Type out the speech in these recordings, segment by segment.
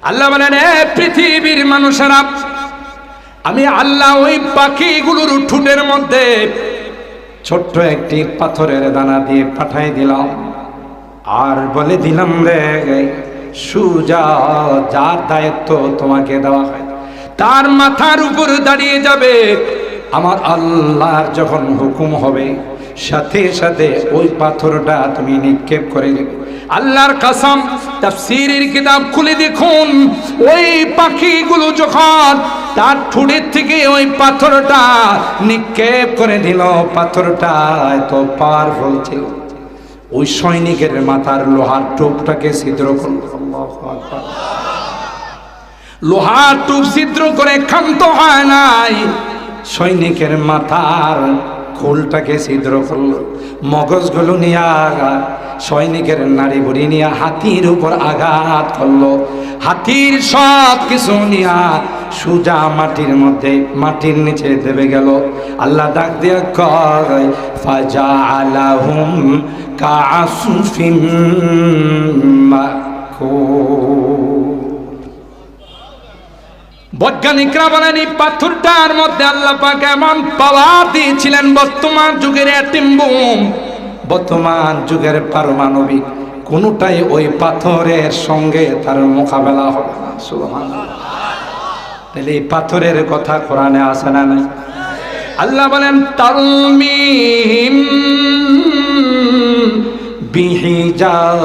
আল্লাহ বলেন, এ পৃথিবীর মানুষেরা, আমি আল্লাহ ওই পাখিগুলোর ঠোঁটের মধ্যে ছোট্ট একটি পাথরের দানা দিয়ে পাঠাই দিলাম, আর বলে দিলাম, রে সুজা, যার দায়িত্ব তোমাকে দেওয়া হয় তার মাথার উপর দাঁড়িয়ে যাবে। আমার আল্লাহর যখন হুকুম হবে, সাথে সাথে ওই পাথরটা তুমি নিক্ষেপ করে দেবে। আল্লাহর কসম, তাফসীরের কিতাব খুলে দেখুন, ওই পাখিগুলো যখন তার ঠোঁটের থেকে ওই পাথরটা নিক্ষেপ করে দিল, পাথরটা এত পাওয়ারফুল ছিল, ওই সৈনিকের মাথার লোহার টোপটাকে ছিদ্র করল। আল্লাহু আকবার। লোহার টোপ ছিদ্র করে ক্ষান্ত হয় নাই, সৈনিকের মাথার খোলটাকে ছিদ্র করলো, মগজগুলো নিয়ে সৈনিকের নাড়ি ভুড়ি নিয়ে হাতির উপর আঘাত করলো, হাতির সব কিছু নিয়ে সুজা মাটির মধ্যে, মাটির নিচে দেবে গেল। আল্লাহ ডাক দিয়ে কয়, ফাজআলাহুম কাআসফিম মাকুল। বৈজ্ঞানিকরা বলেন, এই পাথরটার মধ্যে আল্লাহ পাক এমন পাওয়ার দিয়েছিলেন, বর্তমান যুগের অ্যাটম বোম, বর্তমান যুগের পারমাণবিক কোনটাই ওই পাথরের সঙ্গে তার মোকাবেলা হবে না। সুবহানাল্লাহ। তাহলে এই পাথরের কথা কোরআনে আছে না নাই? আল্লাহ বলেন, তারমিহিম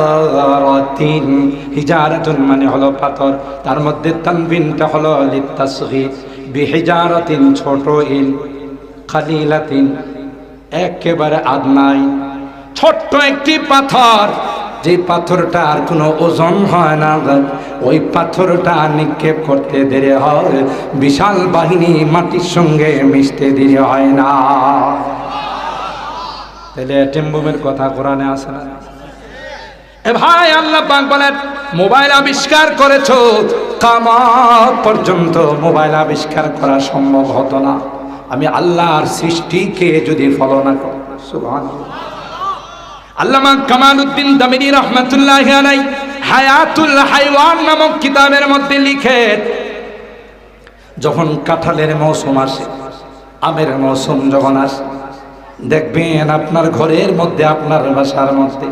বিহিজারাতিন, হিজারাতুন মানে হলো পাথর, তার মধ্যে তানবিনটা হলো লিতাসগীর, বিহিজারাতিন ছোট ইল, খালিলাতিন একেবারে আদনাই, ছোট্ট একটি পাথর, যে পাথরটা আর কোনো ওজন হয় না, ওই পাথরটা নিক্ষেপ করতে দেরি হয়, বিশাল বাহিনী মাটির সঙ্গে মিশতে দেরি হয় না। তাহলে অ্যাটম বোমের কথা কোরআনে আছে না? এ ভাই, আল্লাহ পাক বলেন, মোবাইল আবিষ্কার করেছো, কিয়ামত পর্যন্ত মোবাইল আবিষ্কার করা সম্ভব হতো না আমি আল্লাহর সৃষ্টিকে যদি ফলো না করি। সুবহানাল্লাহ। আল্লামা কামালউদ্দিন দামিনী রাহমাতুল্লাহি আলাইহি হায়াতুল হাইওয়ান নামক কিতাবের মধ্যে লিখে, যখন কাঁঠালের মৌসুম আসে, আমের মৌসুম যখন আসে, দেখবেন আপনার ঘরের মধ্যে, আপনার বাসার মধ্যে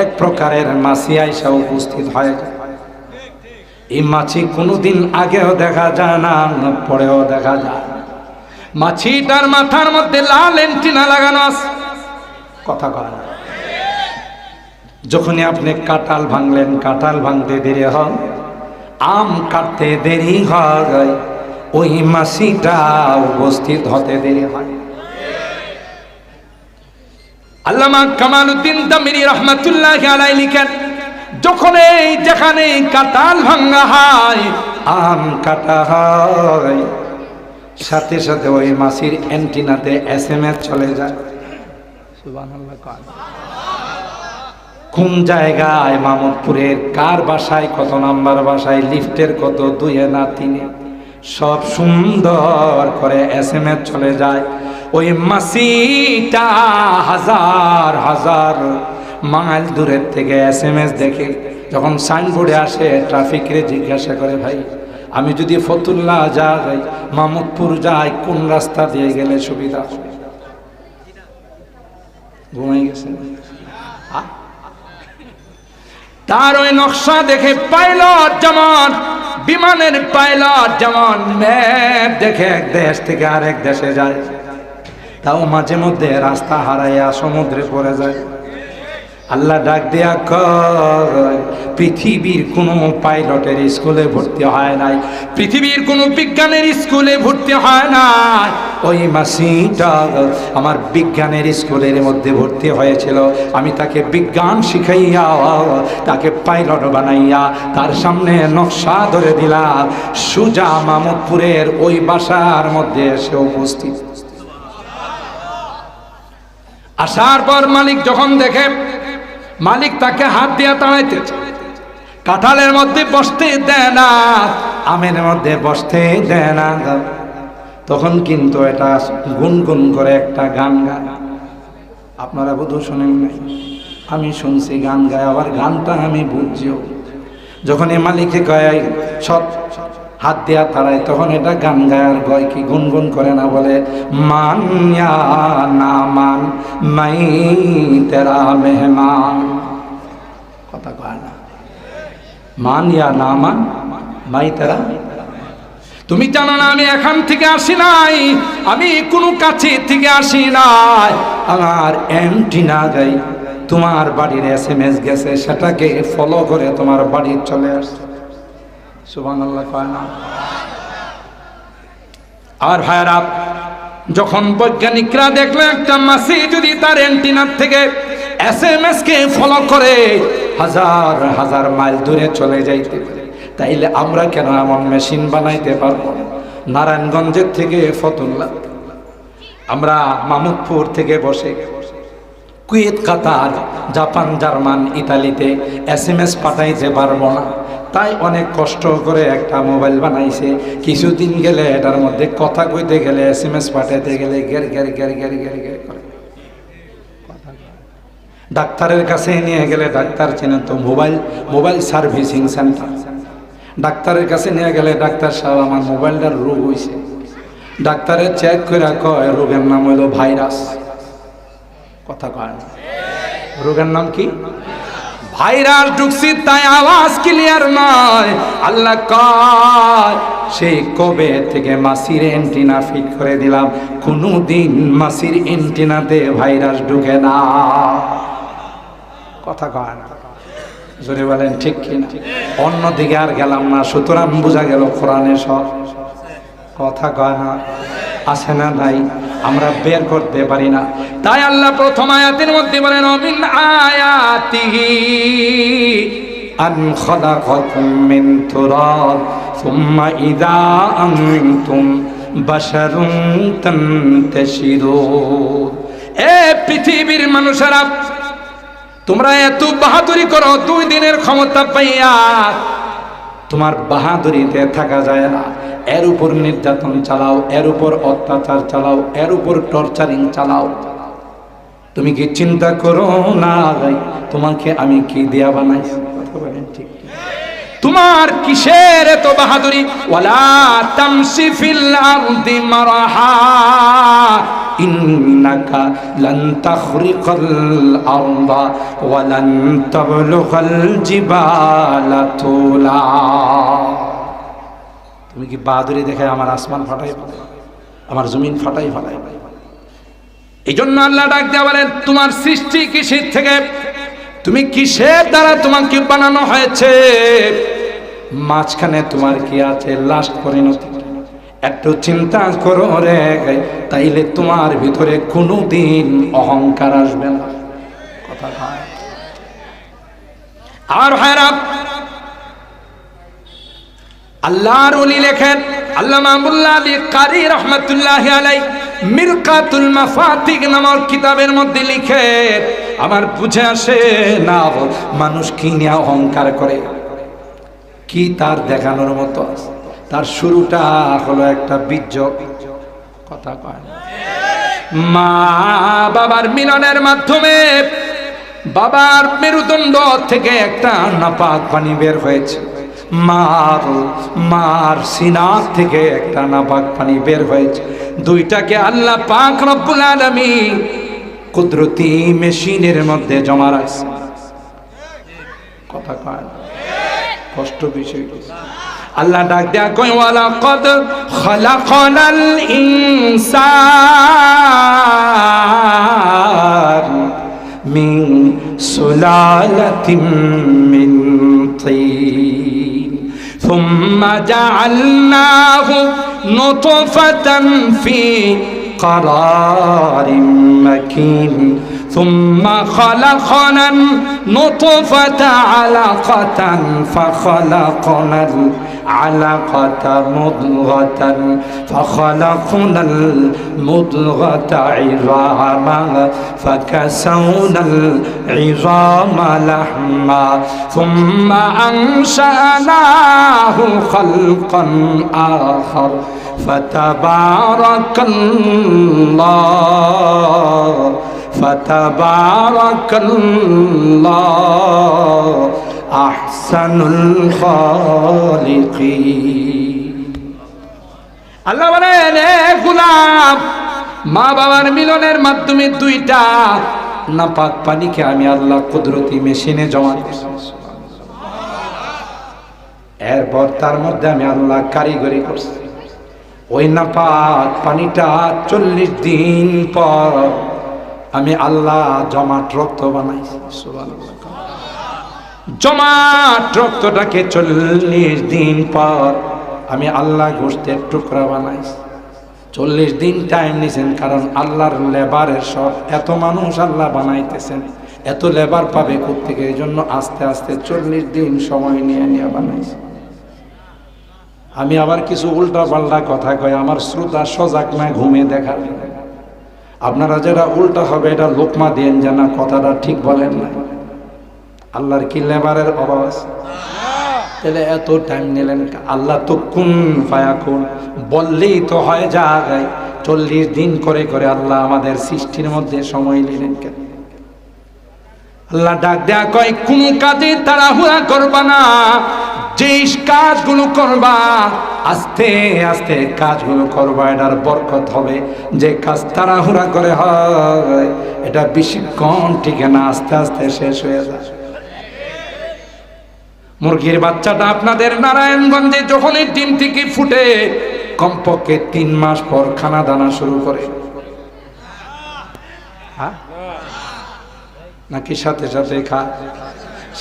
এক প্রকারের মাছি আইসা উপস্থিত হয়। এই মাছি কোনোদিন আগেও দেখা যায় না, পরেও দেখা যায়। মাছিটার মাথার মধ্যে লাল এন্টিনা লাগানো আছে, কথা কয় না। যখনই আপনি কাঁঠাল ভাঙলেন, কাঁঠাল ভাঙতে দেরি হয়, আম কাটতে দেরি হয়, ওই মাছিটা উপস্থিত হতে দেরি হয়। আল্লামা কামালউদ্দিন দামিনী রাহমাতুল্লাহি আলাইহি লিখেন, যখন এই যেখানে কাঁঠাল ভাঙা হয়, আম কাটা হয়, সাথে সাথে ওই মাছির অ্যান্টিনাতে SMS চলে যায়। সুবহানাল্লাহ। কোন জায়গায়, মামুদপুরের কার বাসায়, কত নাম্বার বাসায়, লিফটের কত, 2 না 3, সব সুন্দর করে SMS চলে যায়। ওই মাছিটা হাজার হাজার মাইল দূরের থেকে SMS দেখে, যখন সাইনবোর্ডে আসে, ট্রাফিকরে জিজ্ঞাসা করে, ভাই আমি যদি ফতুল্লাহ যাই, মামুদপুর যাই, কোন রাস্তা দিয়ে গেলে সুবিধা হবে? ঘুমাই গেছে। তার ওই নকশা দেখে পাইলট যেমন, বিমানের পাইলট যেমন ম্যাপ দেখে এক দেশ থেকে আরেক দেশে যায়, তাও মাঝে মধ্যে রাস্তা হারাইয়া সমুদ্রে পড়ে যায়। আল্লাহ ডাক দিয়া কয়, পৃথিবীর কোনো পাইলটের স্কুলে ভর্তি হয় নাই, পৃথিবীর কোনো বিজ্ঞানের স্কুলে ভর্তি হয় নাই, ওই মাসিটা আমার বিজ্ঞানের স্কুলের মধ্যে ভর্তি হয়েছিল। আমি তাকে বিজ্ঞান শিখাইয়া, তাকে পাইলট বানাইয়া, তার সামনে নকশা ধরে দিলাম, সুজা মামুদপুরের ওই বাসার মধ্যে এসে উপস্থিত। আসার পর মালিক যখন দেখে, মালিক তাকে হাত দিয়ে তাড়াইতেছে, কাঁঠালের মধ্যে বসতে দেয় না, আমের মধ্যে বসতে দেয় না, তখন কিন্তু এটা গুনগুন করে একটা গান গায়। আপনারা বোধহয় শোনেন নাই, আমি শুনছি গান গায়, আবার গানটা আমি বুঝছিও। যখন এই মালিককে কয় সব হাত দিয়া তাড়ায়, তখন এটা গান গায়ার গয় কি গুনগুন করে না, বলে মান ইয়া না মান মাই তেরা মেহমান। কথা কয় না, মান ইয়া না মান মাই তেরা। তুমি জানো না আমি এখান থেকে আসি নাই, আমি কোনো কাছে থেকে আসি নাই, আমার অ্যান্টিনা গাই তোমার বাড়ির SMS গেছে, সেটাকে ফলো করে তোমার বাড়ি চলে আসছে। সুবহানাল্লাহ কয় না? আর ভাইরা, যখন বৈজ্ঞানিকরা দেখলো একটা মাছি যদি তার অ্যান্টিনার থেকে SMS কে ফলো করে হাজার হাজার মাইল দূরে চলে যাইতে পারে, তাইলে আমরা কেন এমন মেশিন বানাইতে পারবো না? নারায়ণগঞ্জের থেকে ফতুল্লাহ, আমরা মামুদপুর থেকে বসে কুয়েত, কাতার, জাপান, জার্মান, ইতালিতে SMS পাঠাইতে পারবো না, তাই অনেক কষ্ট করে একটা মোবাইল বানাইছে। কিছুদিন গেলে এটার মধ্যে কথা কইতে গেলে, SMS পাঠাইতে গেলে গের গের গের গের গের গের করে। ডাক্তারের কাছে নিয়ে গেলে ডাক্তার চেনেন তো, মোবাইল সার্ভিসিং সেন্টার, ডাক্তারের কাছে নিয়ে গেলে ডাক্তার সাহেব আমার মোবাইলটার রোগ হয়েছে, ডাক্তারের চেক করে কয় রোগের নাম হইল ভাইরাস। কথা কয় না, রোগের নাম কি? ভাইরাস ঢুকছি, তাই আওয়াজ ক্লিয়ার নয়। আল্লাহ কয় সেই কবে থেকে মাসির এন্টিনা ফিট করে দিলাম, কোনদিন মাসির এন্টিনাতে ভাইরাস ঢুকে না। কথা কয় না, জোরে বলেন ঠিক কিনা? অন্যদিকে আর গেলাম না, সুতরাং বোঝা গেল কোরআনে সব কথা কয় না, আছে না নাই, আমরা বের করতে পারি না। তাই আল্লাহ প্রথম আয়াতের মধ্যে বলেন মিন আয়াতিহি আন খালাকাকুম মিন তুরাব সুম্মা ইযা আনতুম বাশারুন তানতাশিরুন। এ পৃথিবীর মানুষেরা, তোমরা এত বাহাদুরি করো, 2 দিনের ক্ষমতা পাইয়া তোমার বাহাদুরিতে থাকা যায় না, এর উপর নির্যাতন চালাও, এর উপর অত্যাচার চালাও, এর উপর টর্চারিং চালাও। তুমি কি চিন্তা করো না তোমাকে আমি কি দিয়া বানাইছি? কথা বলেন ঠিক? তোমার কিসের এত বাহাদুরি? ওয়ালা তামশি ফিল আরদি মারহা ইন্নাকা লান তাখরিকাল আরদা ওয়া লান তাবলুগাল জিবালা তুলা। তুমি কি বাহাদুরি দেখে আমার আসমান ফাটাই ফেলাই, আমার জমিন ফাটাই ফেলাই? এই জন্য আল্লাহ ডাক দেয়া বলেন তোমার সৃষ্টি কিসের থেকে, তুমি কিসের দ্বারা তোমাকে বানানো হয়েছে, মাঝখানে তোমার কি আছে লাস্ট পরিণতি? একটু চিন্তা করো রে, তাইলে তোমার ভিতরে কোনোদিন অহংকার আসবে না। কথা হয়। আর ভাইরা, আল্লাহর ওলি লেখেন আল্লামা মুল্লা আলী কারি রহমাতুল্লাহি আলাইহি মিরকাতুল মাফাতিহ নামক কিতাবের মধ্যে লিখে, আমার বুঝে আসে না মানুষ কি নিয়ে অহংকার করে, কি তার দেখানোর মতো? তার শুরুটা হলো একটা বীর্য। কথা কয় না? মা বাবার মিলনের মাধ্যমে বাবার মেরুদণ্ড থেকে একটা নাপাক পানি বের হয়েছে, মার সিনা থেকে একটা নাপাক পানি বের হয়েছে। দুইটাকে আল্লাহ পাক রব্বুল আলামিন কুদরতি মেশিনের মধ্যে জমা রাখছে। কথা কয় না? কষ্ট বিষয়। আল্লাহ ডাক দেয়া কয় ওয়ালা কদ খালাকানাল ইনসান মিন সুলালাতিন মিন তিন সুম্মা জাআলনাহু নুতফাতান ফি قرار مكين ثم خلقنا النطفة علقة فخلقنا العلقة مضغة فخلقنا المضغة عظاما فكسونا العظام لحما ثم أنشأناه خلقا آخر فتبارك الله আহসানুল খালিকিন। আল্লাহ বলেন, এ গোলাম, মা বাবার মিলনের মাধ্যমে দুইটা নাপাক পানিকে আমি আল্লাহ কুদরতি মেশিনে জমা করছি। এরপর তার মধ্যে আমি আল্লাহ কারিগরি করছি। ওই নাপাক পানিটা 40 দিন পর আমি আল্লাহ জমাট রক্ত বানাইছি। সুবহানাল্লাহ। জমাট রক্তটাকে 40 দিন পর আমি আল্লাহ গোশতের টুকরা বানাইছি। 40 দিন টাইম নিছেন, কারণ আল্লাহর লেবারের সব এত মানুষ আল্লাহ বানাইতেছেন, এত লেবার পাবে কোত্থেকে? এই জন্য আস্তে আস্তে 40 দিন সময় নিয়ে নিয়ে বানাইছি। আমি আবার কিছু উল্টা পাল্টা কথা কই, আমার শ্রোতা সজাগ না ঘুমে দেখার। আপনারা যারা উল্টা হবে এটা লোকমা দেন যে না কথাটা ঠিক বলেন না। আল্লাহর কি লেবারের অভাব আছে? তাহলে এত টাইম নিলেন? আল্লাহ তো কুন ফায়াকুন বললেই তো হয় যায়। 40 দিন করে করে আল্লাহ আমাদের সৃষ্টির মধ্যে সময় নিলেন কেন? আল্লাহ ডাক দেয়া কয়, কোন কাজে তাড়াহুড়া করবা না, যে কাজগুলো করবা আস্তে আস্তে কাজগুলো করবা, এটার বরকত হবে। যে কাজ তাড়াহুড়া করে হয় এটা বেশিক্ষণ টিকে না, আস্তে আস্তে শেষ হয়ে যায়। মুরগির বাচ্চাটা আপনাদের নারায়ণগঞ্জে যখনই ডিম থেকে ফুটে কমপক্ষে 3 মাস পর খানা দানা শুরু করে, নাকি সাথে সাথে খায়?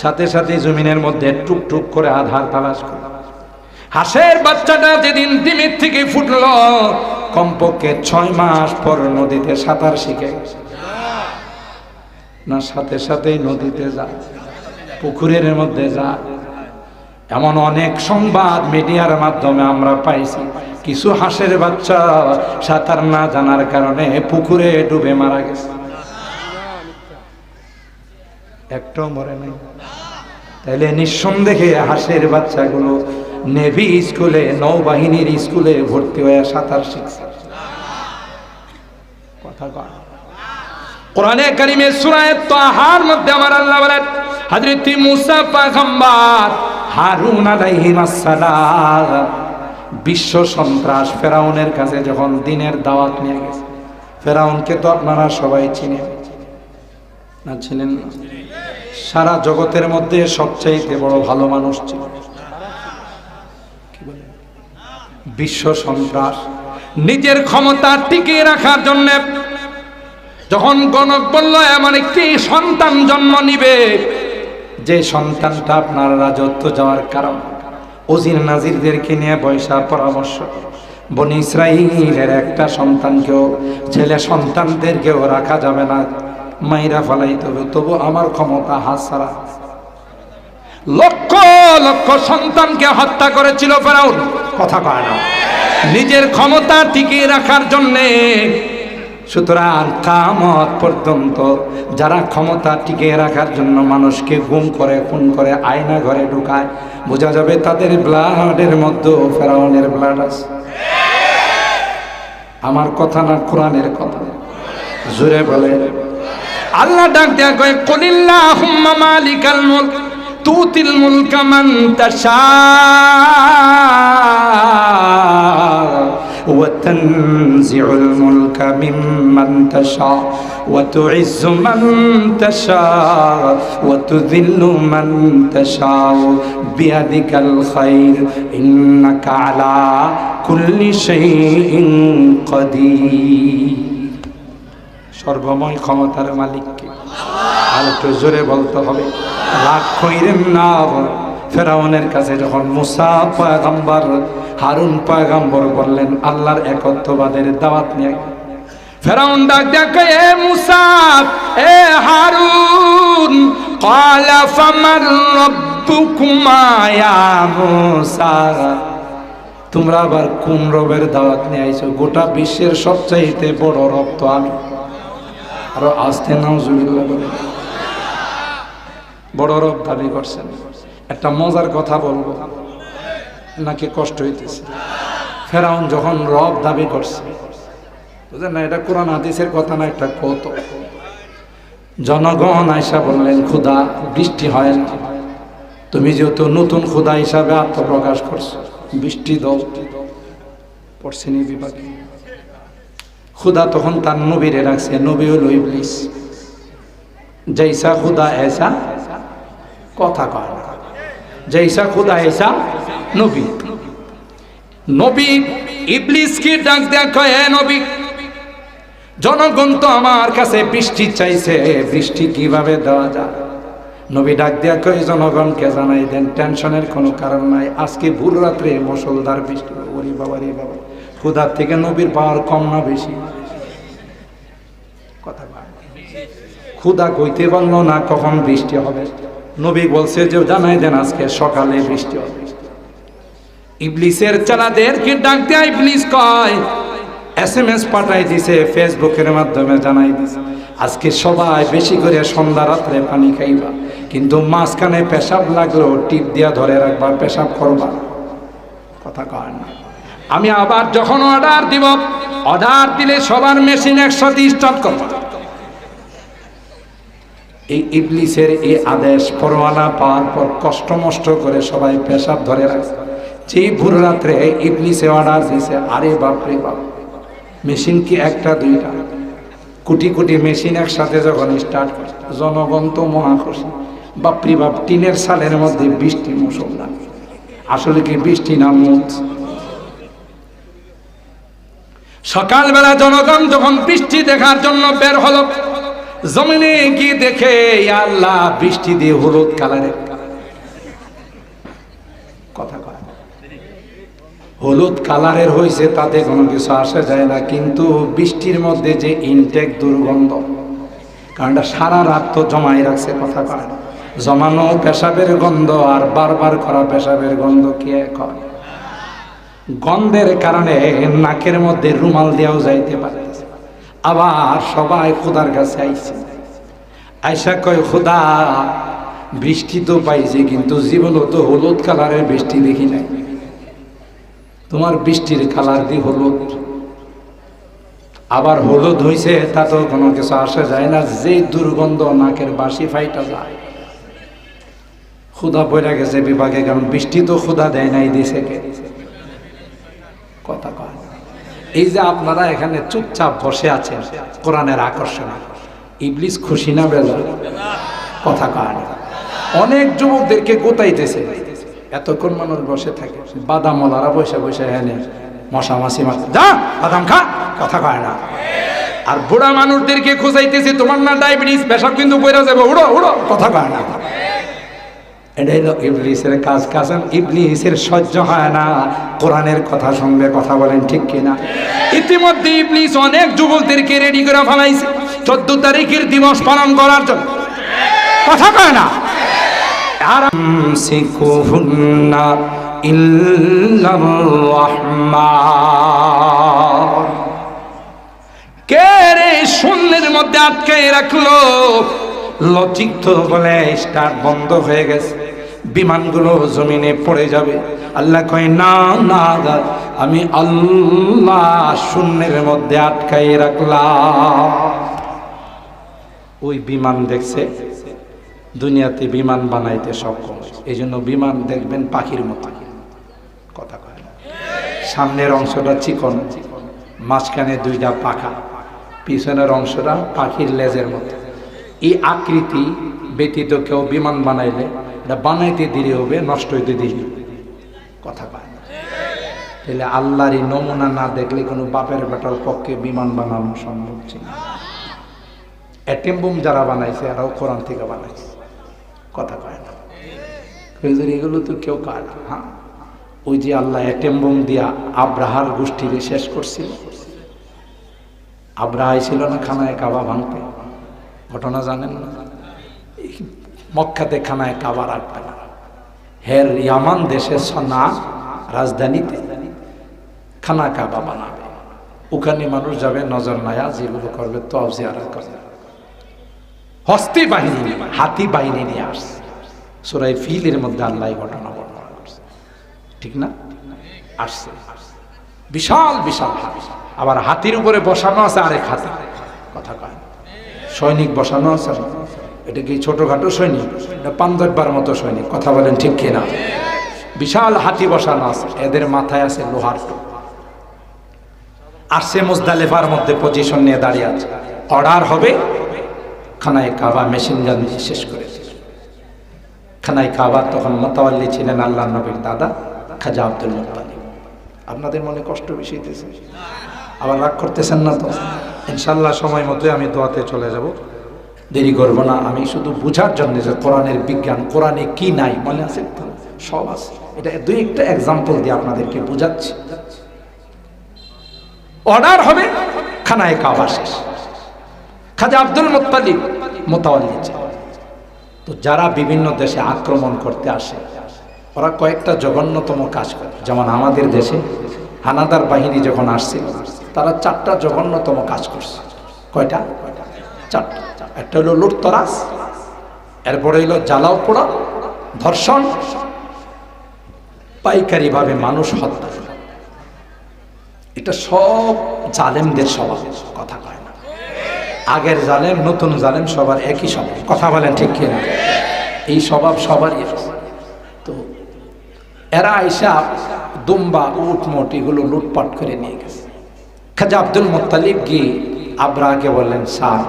সাথে সাথে জমিনের মধ্যে টুকটুক করে আধার তালাশ করে। হাঁসের বাচ্চাটা যেদিন ডিমের থেকে ফুটলো কমপক্ষে 6 মাস পর নদীতে সাঁতার শিখে না, সাথে সাথেই নদীতে যায়, পুকুরের মধ্যে যায়। এমন অনেক সংবাদ মিডিয়ার মাধ্যমে আমরা পাইছি, কিছু হাঁসের বাচ্চা সাঁতার না জানার কারণে পুকুরে ডুবে মারা গেছে, একটাও মরে নাই। তাইলে নিঃসন্দেহে হাঁসের বাচ্চাগুলো নেভি স্কুলে, নৌবাহিনীর স্কুলে ভর্তি হয়ে সাঁতার শিখছে। কথা কয়। কোরআনে কারিমে সূরা তাহার মধ্যে আমার আল্লাহ বলেন, হযরত মুসা পয়গম্বর, হারুন আলাইহিস সালাম বিশ্ব সন্ত্রাস ফেরাউনের কাছে যখন দিনের দাওয়াত নিয়ে গেছে। ফেরাউনকে তো আপনারা সবাই চিনেন না? ছিলেন না? সারা জগতের মধ্যে সবচাইতে বড় ভালো মানুষ ছিল। বিশ্ব সন্ত্রাস নিজের ক্ষমতা টিকিয়ে রাখার জন্য যখন গণক বলল এমন একটি সন্তান জন্ম নিবে যে সন্তানটা আপনার রাজত্ব যাওয়ার কারণ, ওজির নাজিরদেরকে নিয়ে বৈশা পরামর্শ, বনি ইসরাইলের একটা সন্তানকেও, ছেলে সন্তানদেরকেও রাখা যাবে না, মাইরা ফেলাইতে হবে, তবু আমার ক্ষমতা হাত ছাড়া। লক্ষ লক্ষ সন্তানকে হত্যা করেছিল ফেরাউন, কথা কয় না, নিজের ক্ষমতা টিকিয়ে রাখার জন্যে। সুতরাং কিয়ামত পর্যন্ত যারা ক্ষমতা টিকিয়ে রাখার জন্য মানুষকে গুম করে, খুন করে, আয়না ঘরে ঢুকায়, বোঝা যাবে তাদের ব্লাডের মধ্যে ফেরাউনের ব্লাড আছে। আমার কথা না, কোরআনের কথা, জোরে বলে। আল্লাহ ডাক দেয়া কয়, কুলিল্লাহুম্মা মালিকাল মুলক তুতিল মুলকা মান তাশা ওয়া তানজিউল মুলকা মিম্মান তাশা ওয়া তুইজ্জু মান তাশা ওয়া তুযিল্লু মান তাশা বিয়াদিকাল খায়র ইন্নাকা আলা কুল্লি শাইইন কাদির। সর্বময় ক্ষমতার মালিককে আর একটু জোরে বলতে হবে। রাগ কইরেন না। ফেরাউনের কাছে যখন মুসা পয়গম্বর, হারুন পয়গম্বর বললেন আল্লাহর একত্ববাদের দাওয়াত নিয়ে, ফেরাউন ডাক দেখে, এ মুসা, এ হারুন, ক্বালা ফামান রাব্বুকুমা ইয়া মুসা, তোমরা আবার কোন রবের দাওয়াত নিয়ে আইছো? গোটা বিশ্বের সবচাইতে বড় রব তো আমি। আরো আস্তে নাউজুবিল্লাহ বলে বড় রব দাবি করছেন। একটা মজার কথা বলবো, নাকি কষ্ট হইতেছে? ফেরাউন যখন রব দাবি করছে, বুঝলেন না, এটা কোরআন হাদিসের কথা না, একটা কত। জনগণ আয়সা বললেন, খোদা বৃষ্টি হয় না, তুমি যেহেতু নতুন খোদা হিসাবে আত্মপ্রকাশ করছো, বৃষ্টি দাও। পড়ছেনি বিভাগে খুদা তখন তার নবীরে রাখছে, নবী হলো ইবলিস। জৈসা খুদা এসা কথা কয় না, জৈসা খুদা এসা নবী। নবী ইবলিসকে ডাক দেয়া কয়, হে নবী, জনগণ তো আমার কাছে বৃষ্টি চাইছে, বৃষ্টি কিভাবে দেওয়া যায়? নবী ডাক দেয়া কয়, জনগণকে জানাই দেন, টেনশনের কোনো কারণ নাই, আজকে ভোর রাত্রে মুষলধার বৃষ্টি। ওরে বাবা রে বাবা, খুদার থেকে নবীর পাওয়ার কম না বেশি? কথা খুদা কইতে পারলো না কখন বৃষ্টি হবে, নবী বলছে যে জানাই দেন আজকে সকালে বৃষ্টি হবে। ইবলিসের চালাদেরকে ডাক দেয়া ইবলিস কয়, SMS পাঠাই দিছে, ফেসবুকের মাধ্যমে জানাই দিছে, আজকে সবাই বেশি করে সন্ধ্যা রাত্রে পানি খাইবা, কিন্তু মাঝখানে পেশাব লাগলো টিপ দিয়া ধরে রাখবা, পেশাব করবা। কথা কয় না। আমি আবার যখন অর্ডার দিব, অর্ডার দিলে সবার মেশিন একসাথে স্টার্ট করবা। এই ইবলিসের এই আদেশ পরোয়ানা পাওয়ার পর কষ্ট মষ্ট করে সবাই পেশাব ধরে রাখছে। যেই ভোর রাত্রে ইবলিসে অর্ডার দিছে, আরে বাপরে বাপ, মেশিন কি একটা দুইটা, কোটি কোটি মেশিন একসাথে যখন স্টার্ট করে, জনগণ তো মহা খুশি। বাপরে বাপ, টিনের সালের মধ্যে বৃষ্টি মুষলধার। আসলে কি বৃষ্টি না মুত? সকালবেলা জনগণ যখন বৃষ্টি দেখার জন্য বের হলো, জমিনে গিয়ে দেখে আল্লাহ বৃষ্টি দিয়ে হলুদ কালারের। কথা কয়, হলুদ কালারের হয়েছে তাতে কোনো কিছু আসে যায় না, কিন্তু বৃষ্টির মধ্যে যে ইনটেক দুর্গন্ধ, কারণ সারা রাত তো জমাই রাখছে। কথা কয়, জমানো পেশাবের গন্ধ আর বারবার করা পেশাবের গন্ধ কি এক হয়? গন্ধের কারণে নাকের মধ্যে রুমাল দেওয়াও যাইতে পারে। আবার সবাই খোদার কাছে আইছে, আয়সা কয়, খোদা বৃষ্টি তো পাইছে, কিন্তু জীবনও তো হলুদ কালারের বৃষ্টি দেখি নাই, তোমার বৃষ্টির কালার দি হলুদ। আবার হলুদ হইছে তা তো কোনো কিছু আসা যায় না, যে দুর্গন্ধ নাকের বাসি ফাইটা যায়। খুদা পড়ে গেছে বিভাগে, কারণ বৃষ্টি তো খুদা দেয় নাই, দিছে কে? কথা কয়। এই যে আপনারা এখানে চুপচাপ বসে আছেন, কোরআনের আকর্ষণ, ইবলিস খুশি না বেজার? কথা কয় না। অনেক যুবকদেরকে গোতাইতেছে, এতক্ষণ মানুষ বসে থাকে, বাদামওয়ালারা বসে বসে এনে মশা মাছি মাছ, যা বাদাম খা। কথা কয় না। আর বুড়া মানুষদেরকে খুঁজাইতেছে, তোমার না ডায়াবেটিস, পেশাব কিন্তু বইরা যাবে, উড়ো উড়ো। কথা কয় না। এটাই হলো ইবলিসের কাজ। কারণ ইবলিসের সহ্য হয় না কোরআনের কথা শুনবে। কথা বলেন ঠিক কিনা? ইতিমধ্যে ইবলিস অনেক যুবকদেরকে রেডি করে ফেলাইছে 14 তারিখের দিবস পালন করার জন্য। কথা কয় না। আরামসিকুহুন্না ইল্লার রাহমান। কে রে শূন্যের মধ্যে আটকে রাখলো? লজিক তো বলে স্টার্ট বন্ধ হয়ে গেছে, বিমানগুলো জমিনে পড়ে যাবে। আল্লাহ কয়, না না, আমি আল্লাহ শূন্যের মধ্যে আটকাই রাখলাম। ওই বিমান দেখছে দুনিয়াতে বিমান বানাইতে সক্ষম, এই জন্য বিমান দেখবেন পাখির মতো। কথা কয় না। সামনের অংশটা চিকন, মাঝখানে দুইটা পাখা, পিছনের অংশটা পাখির লেজের মতো। এই আকৃতি ব্যতীত কেউ বিমান বানাইলে এটা বানাইতে দেরি হবে, নষ্ট হইতে দেরি হবে। কথা কয় না। তাহলে আল্লাহর এই নমুনা না দেখলে কোনো বাপের বেটার পক্ষে বিমান বানানো সম্ভব ছিল না। অ্যাটম বোম যারা বানাইছে এরাও কোরআন থেকে বানাইছে। কথা কয় না। এগুলো তো কেউ কয় না। হ্যাঁ, ওই যে আল্লাহ অ্যাটম বোম দিয়া আব্রাহার গোষ্ঠীকে শেষ করছিল। আব্রাহা ছিল না খানায় কাবা ভাঙতে, ঘটনা জানেন না? মক্কাতে খানায় কাবা রাখবে না, হের ইয়ামান দেশের সনা রাজধানীতে খানা কাবা বানাবে। ওখানে মানুষ যাবে নজর নায়া, যেগুলো করবে তওয়াফ জিয়ারত করবে। হস্তি বাহিনী, হাতি বাহিনী নিয়ে আসছে। সূরা ফিলের মধ্যে আল্লাহ ঘটনা বর্ণনা করছে, ঠিক না? আসছে বিশাল বিশাল হাতি, আবার হাতির উপরে বসানো আছে আরেক হাতি। কথা কয়, সৈনিক বসানো আছে। এটা কি ছোটখাটো সৈনিক? এটা পাঞ্জাববার মতো সৈনিক। কথা বলেন ঠিক কিনা? বিশাল হাতি বসানো আছে, এদের মাথায় আছে লোহার টোপ। আসছে মুজদালিফার মধ্যে পজিশন নিয়ে দাঁড়িয়ে আছে। অর্ডার হবে, খানায় কাবা মেশিন গান দিয়ে শেষ করেছে। খানায় কাবা তখন মোতাওয়াল্লি ছিলেন আল্লাহ নবীর দাদা খাজা আব্দুল মুত্তালিব। আপনাদের মনে কষ্ট বেশি হইতেছে? আবার রাগ করতেছেন না তো? ইনশাল্লাহ সময় মতো আমি দোয়াতে চলে যাব, দেরি করবো না। আমি শুধু বুঝার জন্য যে কোরআনের বিজ্ঞান, কোরআনে কি নাই মনে আছে? সব আছে। এটা দুই একটা এক্সাম্পল দিয়ে আপনাদেরকে বুঝাচ্ছি। অর্ডার হবে, খানায় কাবা শেষ। খাজা আব্দুল মুত্তালিব মোতাওয়াল্লি ছিলেন। তো যারা বিভিন্ন দেশে আক্রমণ করতে আসে, ওরা কয়েকটা জঘন্যতম কাজ করে। যেমন আমাদের দেশে হানাদার বাহিনী যখন আসছিল, তারা 4টা জঘন্যতম কাজ করছে। কয়টা? 4টা। একটা হলো লুটতরাজ, এরপরে হলো জ্বালাও পোড়া, ধর্ষণ, পাইকারি ভাবে মানুষ হত্যা। এটা সব জালেমদের স্বভাব, কথা কয় না। আগের জালেম, নতুন জালেম, সবার একই স্বভাব। কথা বলেন ঠিক কিনা? এই স্বভাব সবারই আছে। তো এরা আইসা দুম্বা, উট মোট এগুলো লুটপাট করে নিয়ে গেছে। খাজা আব্দুল মুত্তালিব গিয়ে আবরাকে বললেন, স্যার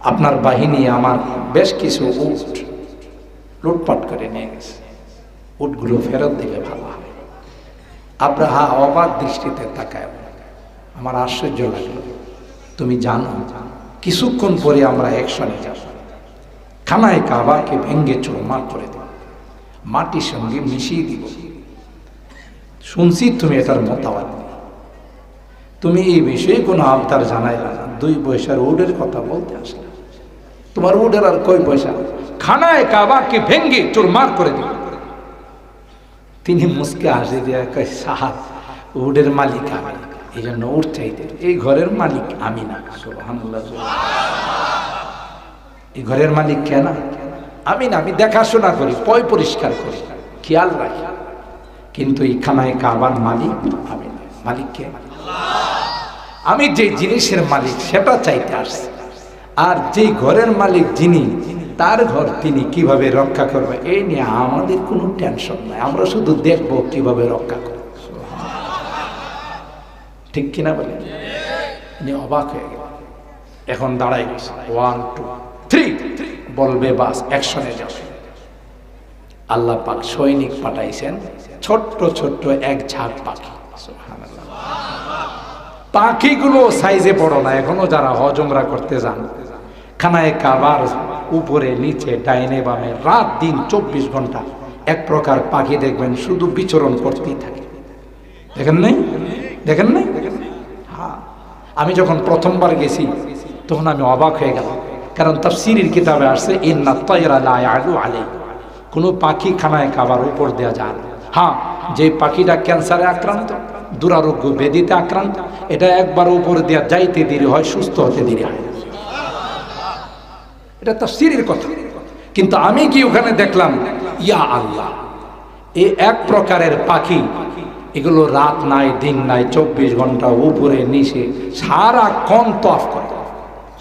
আপনার বাহিনী আমার বেশ কিছু উট লুটপাট করে নিয়ে গেছে, উটগুলো ফেরত দিলে ভালো হবে। আব্রাহা অবাক দৃষ্টিতে তাকায়, আমার আশ্চর্য লাগলো, তুমি জানো কিছুক্ষণ পরে আমরা অ্যাকশনে যাব, খানায় কাবাকে ভেঙ্গে চুরমার করে দেব, মাটির সঙ্গে মিশিয়ে দিব। শুনছি তুমি এটার মোতাবাদ, তুমি এই বিষয়ে কোনো আবদার জানাইলা না, 2 পয়সার উডের কথা বলতে আসলে, তোমার উডের আর কই পয়সা, খানায় কাবাকে ভেঙ্গে চুরমার করে দিব। তিনি মুসকে হাসি দিয়ে কয়, সাহাব উডের মালিক আমি, এই জন্য উঠ চাইতে, এই ঘরের মালিক আমি না। সুবহানাল্লাহ। এই ঘরের মালিক কেন? আমি না, আমি দেখাশোনা করি, পয় পরিষ্কার করি, খেয়াল রাখি, কিন্তু এই খানায় কাবার মালিক আমি না। মালিক কে? আমি যে জিনিসের মালিক সেটা চাইতে আসছি, আর যে ঘরের মালিক যিনি, তার ঘর তিনি কিভাবে রক্ষা করবে এই নিয়ে আমাদের কোনো টেনশন নাই, আমরা শুধু দেখবো কিভাবে রক্ষা করবে। ঠিক কিনা বলে? অবাক হয়ে গেল। এখন দাঁড়াই গেছে, 1 2 3 বলবে, বাস অ্যাকশনে যাবে। আল্লাহ পাক সৈনিক পাঠাইছেন, ছোট্ট ছোট্ট এক ঝাঁক পাখি। সুবহানাল্লাহ। পাখিগুলো সাইজে বড় না। এখনো যারা হজ উমরা করতে যান, খানায় কাবার উপরে নিচে ডাইনে বামে রাত দিন 24 ঘন্টা এক প্রকার পাখি দেখবেন শুধু বিচরণ করতেই থাকে। দেখেন নাই? দেখেন নাই? হ্যাঁ, আমি যখন প্রথমবার গেছি তখন আমি অবাক হয়ে গেলাম, কারণ তাফসীরের কিতাবে আসছে, ইন্না তায়রা লা ইয়ালু আলাই, কোনো পাখি খানায় কাবার উপর দেওয়া যায় না। হ্যাঁ, যে পাখিটা ক্যান্সারে আক্রান্ত, দুরারোগ্য ব্যাধিতে আক্রান্ত, এটা একবার উপর দেওয়া যাইতে দেরি হয়, সুস্থ হতে দেরি হয়। এটা তাফসীরের কথা। কিন্তু আমি কি ওখানে দেখলাম, ইয়া আল্লাহ, এই এক প্রকারের পাখি, এগুলো রাত নাই দিন নাই 24 ঘন্টা উপরে নিচে সারাক্ষণ তওয়াফ করে।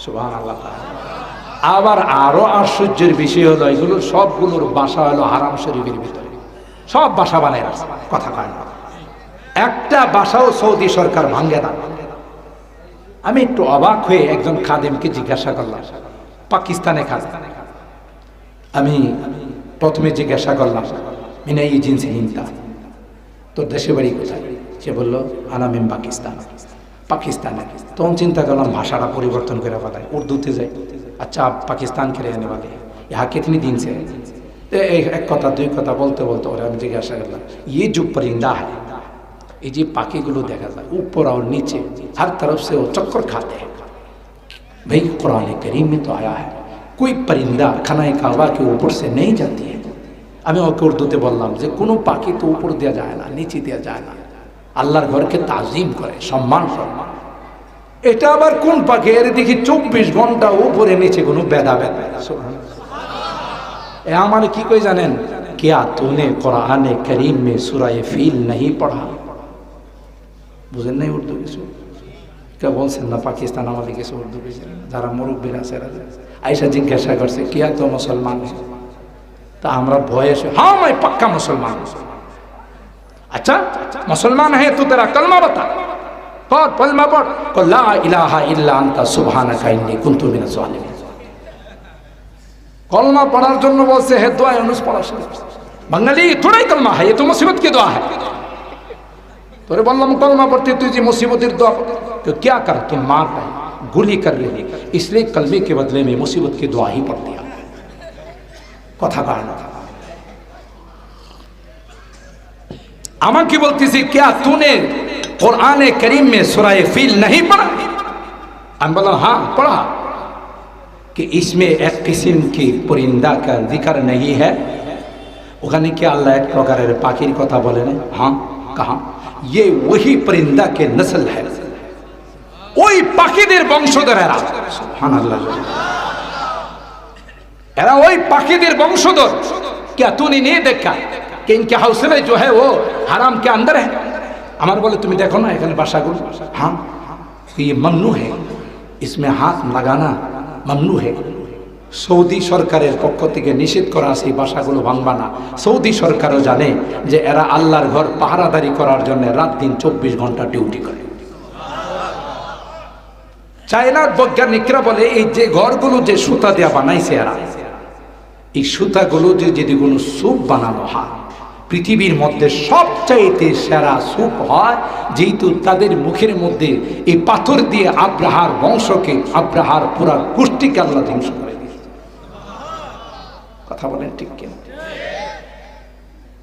সুবহানাল্লাহ। আবার আরো আশ্চর্যের বিষয় হলো, এগুলো সবগুলোর বাসা হলো হারাম শরীফের ভিতরে, সব বাসা বানায় রাখছে। কথা কয় না, একটা বাসাও সৌদি সরকার ভাঙ্গে না। আমি একটু অবাক হয়ে একজন খাদেমকে জিজ্ঞাসা করলাম, পাকিস্তানে খাদেম, আমি প্রথমে জিজ্ঞাসা করলাম, মিনা এই জিন্সি হিন্দা, তোর দেশে বাড়ি কোথায়? সে বললো, আনামিম পাকিস্তান। পাকিস্তানে। তখন চিন্তা করলাম ভাষাটা পরিবর্তন করে ফেলায়, উর্দুতে যাই। अच्छा आप पाकिस्तान के रहने वाले हैं, यहाँ कितनी दिन से है? एक कथा 2 কথা বলতে বলতে ওরা আমি জিজ্ঞাসা করলাম, ये जो परिंदा है, ये जो पाखीগুলো দেখা যায় ऊपर और नीचे हर तरफ से वो चक्कर खाते हैं। भाई कुरान करीम में तो आया है, कोई परिंदा खानाए काबा के ऊपर से नहीं जाती है। আমি ওকে উর্দুতে বললাম যে কোনো পাখি তো উপর দেওয়া যায় না, নিচে দেওয়া যায় না, আল্লাহর ঘরকে তাজিম করে, সম্মান করে। এটা আবার কোন পাখি? এর দেখি 24 ঘন্টা উপরে নিচে কোনো বেদা বেদা। এ আমার কি কই জানেন, क्या तूने कुरान करीम में सूरह फील नहीं पढ़ा? বুঝেন নাই উর্দু কিছু? কে বলছেন না পাকিস্তান আমাদের কিছু উর্দু যারা মুরব্বীরা আছে আইসা জিজ্ঞাসা করছে কি তো মুসলমান, তা আমরা ভয়ে হ্যাঁ मैं पक्का मुसलमान। अच्छा मुसलमान है तो तेरा कलमा बता, पढ़ कलमा पढ़, को ला इलाहा इल्ला अंता सुबहानाका इन्नी कुन्तु मिनाज जालिमीन। कलमा पढ़ार জন্য বলছে হে দোয়া ইউনুস পড়া শুরু। বাঙালি थोड़ा ही कलमा है, ये तो मुसीबत की दुआ है। তোরে বললাম কলমা পড়তে তুই যে মুসিবতের দোয়া तो क्या कर तुम मार पाए गोली कर रही, इसलिए कलमे के बदले में मुसीबत की दुआ ही पढ़ दिया। কথা কয় না। আমাকে বলতেছি क्या तूने कुरान करीम में सूरह फील नहीं पढ़ा? हम बोला हाँ पढ़ा, कि इसमें एक किस्म की परिंदा का जिक्र नहीं है। ওখানে কি আল্লাহ এক প্রকারের পাখির কথা বলে না? हाँ कहा ये वही परिंदा के नस्ल है, ওই পাখিদের বংশধর এরা। সুবহানাল্লাহ, এরা ওই পাখিদের বংশধর। क्या तूने नहीं देखा कि इनके हौसले जो है वो हराम के अंदर है? আমার বলে তুমি দেখো না এখানে বাসাগুলো, हाँ ये ममनू है, इसमें हाथ लगाना ममनू है। সৌদি সরকারের পক্ষ থেকে নিষেধ করা আছে বাসাগুলো ভাঙবা না। সৌদি সরকারও জানে যে এরা আল্লাহর ঘর পাহারাদারি করার জন্য রাত দিন 24 ঘন্টা ডিউটি করে। চায়নার বৈজ্ঞানিকরা বলে এই যে ঘরগুলো যে সুতা দেয়া বানাইছে এরা, এই সুতাগুলো যদি কোনো সুপ বানানো হয়, পৃথিবীর মধ্যে সবচাইতে সেরা সুপ হয়, যেহেতু তাদের মুখের মধ্যে এই পাথর দিয়ে আব্রাহার বংশকে, আব্রাহার পুরা গোষ্ঠীকে আল্লাহ ধ্বংস করে দিয়েছে। কথা বলেন ঠিক কিনা?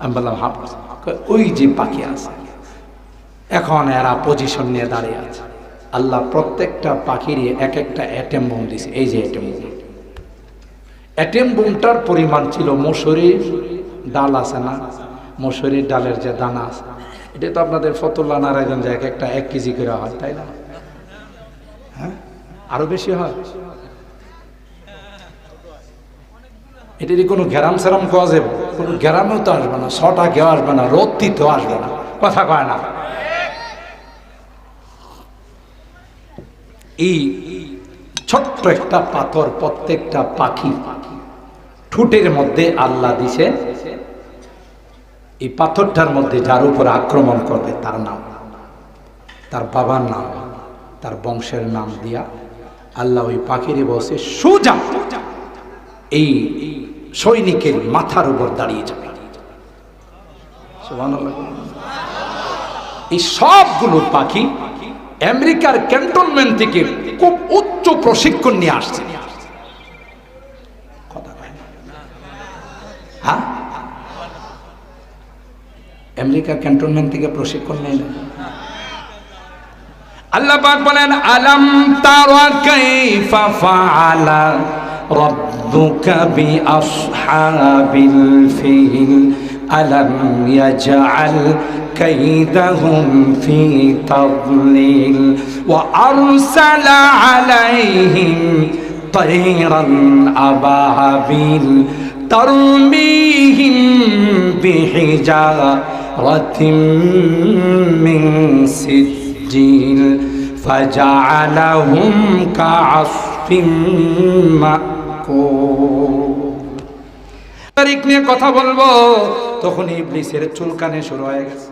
আমি বললাম হ্যাঁ। ওই যে পাখি আছে এখন এরা পজিশন নিয়ে দাঁড়িয়ে আছে। আল্লাহ প্রত্যেকটা পাখির এক একটা অ্যাটেম বোম দিছে। এই যে অ্যাটেম বোম, অ্যাটেম বোমটার পরিমাণ ছিল মসুরির ডাল আছে না, মসুরির ডালের যে দানা আছে, এটা তো আপনাদের ফতুল্লা নারায়ণগঞ্জে এক একটা 1 কেজি করে হয়, তাই না? হ্যাঁ আরো বেশি হয়। এটারই কোনো গ্যারাম সেরাম খাওয়া যাবে? কোনো গ্যারামেও তো আসবে না, 6টা কেউ আসবে না, রত্তিতেও আসবে না। কথা কয় না? এই ছোট্ট একটা পাথর প্রত্যেকটা পাখি ঠোঁটের মধ্যে আল্লাহ দিছে। এই পাথরটার মধ্যে যার উপর আক্রমণ করবে তার নাম, তার বাবার নাম, তার বংশের নাম দিয়া আল্লাহ ওই পাখিরে বসে সোজা এই সৈনিকের মাথার উপর দাঁড়িয়ে যাবে। সুবহানাল্লাহ। এই সবগুলো পাখি আমেরিকার ক্যান্টনমেন্ট থেকে খুব উচ্চ প্রশিক্ষণ নিয়ে আসছে। হ্যাঁ আমেরিকার ক্যান্টনমেন্ট থেকে প্রশিক্ষণ নেই না। আল্লাহ পাক বলেন আলাম তারা কাইফা ফাআলা রাব্বুকা বিআসহাবিল ফিল আলাম ইয়াজআল কাইদাহুম ফি তাদলিল ওয়া আরসালা আলাইহিম তায়রান আবাবিল তারমিহিম বিহিজারাতিম মিন সিজ্জিল ফাজআলাহুম কাআসফিম মাকুল। তারিখ নিয়ে কথা বলবো তখন ইবলিসের চুলকানে শুরু হয়ে গেছে।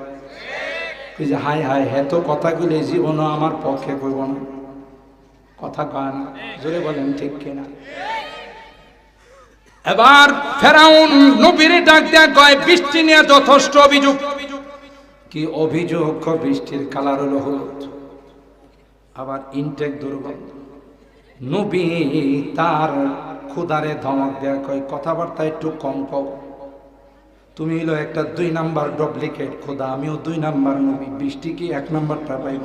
তুই যে হায় হায় হ্যাঁ তো কথাগুলি জীবনও আমার পক্ষে কইব না। কথা কয় না, জোরে বলেন ঠিক কিনা? এবার ফেরাউন নবীরে ডাক দেয়া কয় বৃষ্টি নিয়ে যথেষ্ট অভিযোগ। কি অভিযোগ? বৃষ্টির কালার হলো হলুদ, আবার ইনটেক দুর্গন্ধ। নবী তার খুদারে ধমক দেয়া কয় কথাবার্তা একটু কম কও, তুমি হলো একটা 2 নাম্বার ডুপ্লিকেট খোদা, আমিও 2 নাম্বার নবী, বৃষ্টি কি 1 নাম্বারটা পাইব?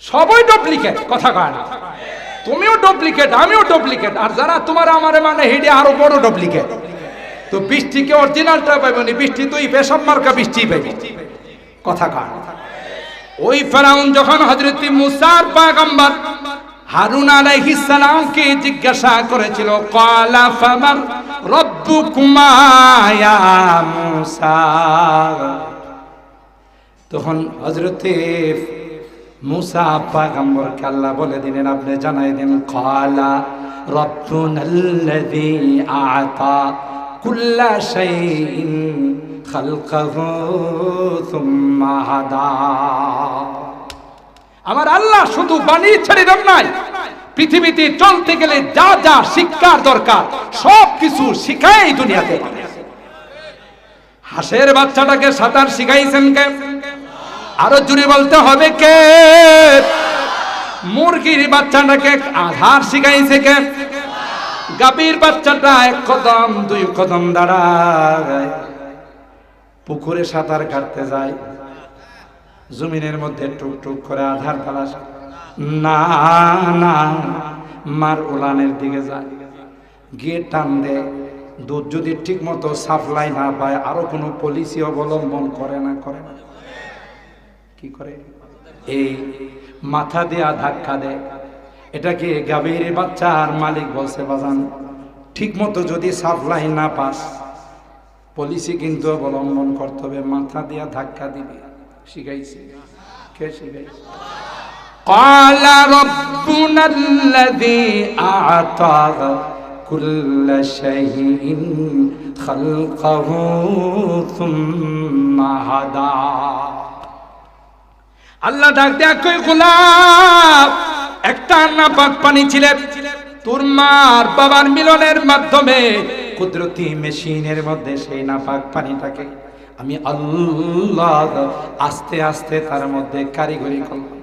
সবাই ডুপ্লিকেট। কথা কয় না? তুমিও ডুপ্লিকেট, আমিও ডুপ্লিকেট, আর যারা তোমার আমারে মানে হেডে আরো বড় ডুপ্লিকেট। তো বৃষ্টিকে অরিজিনালটা পাইবনি, বৃষ্টি তুই পেশাব মার্কা বৃষ্টি পাইবি। কথা কয় না? ওই ফেরাউন যখন হযরত মুসার পয়গম্বর হারুন আলাইহিস সালামকে জিজ্ঞাসা করেছিল ক্বালা ফামান রব্বুকুমা ইয়া মুসা, তখন হযরত মুসা পয়গম্বরকে আল্লাহ বলে দিলেন, আপনি জানাই দেন, ক্বালা রাব্বুনাল্লাযী আ'তা কুল্লা শাইইন খালকাহু সুম্মা হাদা। আমার আল্লাহ শুধু বানিয়ে ছেড়ে দেন নাই, পৃথিবীতে চলতে গেলে যা যা শিক্ষার দরকার সব কিছু শিখায় এই দুনিয়াতে। হাঁসের বাচ্চাটাকে সাঁতার শিখাইছেন কে? আরো জোরে বলতে হবে কে? মুরগির বাচ্চাটাকে আধার শিখাইছে কে? গাভীর বাচ্চাটা এক কদম দুই কদম দাঁড়ায়, পুকুরে সাঁতার কাটতে যায়, জমিনের মধ্যে টুকটুক করে আধার তালাশ না না মার উলানের দিকে যায়, গিয়ে টান দেয়। দুধ যদি ঠিক মতো সাপ্লাই না পায় আরো কোনো পলিসি অবলম্বন করে না কি করে? এই মাথা দেয়া ধাক্কা দেয়। এটাকে গাভীর বাচ্চার মালিক বলছে, বাজান ঠিক মতো যদি সাপ্লাই না পাস পলিসি কিন্তু অবলম্বন করতে হবে, মাথা দেয়া ধাক্কা দিবি। শিখাইছে কে? শিখাইছে قال ربنا الذي أعطى كل شيء خلقه ثم هدى। আল্লাহ ডাক দেয়া কই, গোলাম একটা নাপাক পানি ছিল, তোর মার বাবার মিলনের মাধ্যমে কুদরতি মেশিনের মধ্যে সেই নাপাক পানিটাকে আমি আল্লাহ আস্তে আস্তে তার মধ্যে কারিগরি করলাম।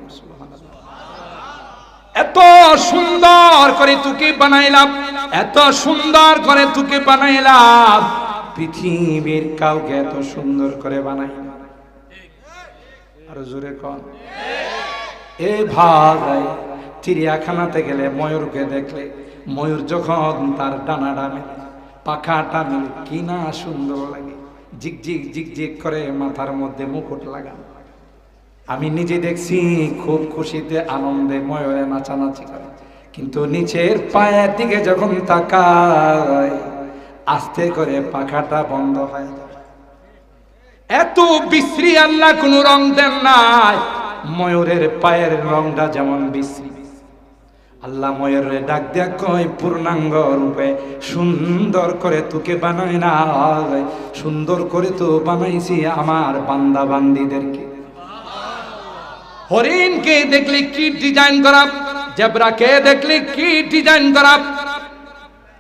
এত সুন্দর করে তোকে বানাইলাম, এত সুন্দর করে তোকে বানাইলাম, পৃথিবীর কাউকে এত সুন্দর করে বানাই। আরো জোরে কর। এ ভাই, চিড়িয়াখানাতে গেলে ময়ূরকে দেখলে, ময়ূর যখন তার ডানাটা মেলে, পাখাটা মেলে, কি না সুন্দর লাগে, ঝিকঝিক ঝিকঝিক করে মাথার মধ্যে মুকুট লাগানো। আমি নিজে দেখছি, খুব খুশিতে আনন্দে ময়ূরে নাচানাচি করে, কিন্তু নিচের পায়ের দিকে যখন তাকায় আস্তে করে পাখাটা বন্ধ হয়। এত বিশ্রী আল্লাহ কোন রং দেন নাই। ময়ূরের পায়ের রংটা যেমন বিশ্রী, আল্লাহ ময়ূরের ডাক দেয়া কয়, পূর্ণাঙ্গ রূপে সুন্দর করে তোকে বানাই না, সুন্দর করে তো বানাইছি আমার বান্দা বান্দিদেরকে। হরিণকে দেখলে কি ডিজাইন করা, জেব্রাকে দেখলে কি ডিজাইন করা,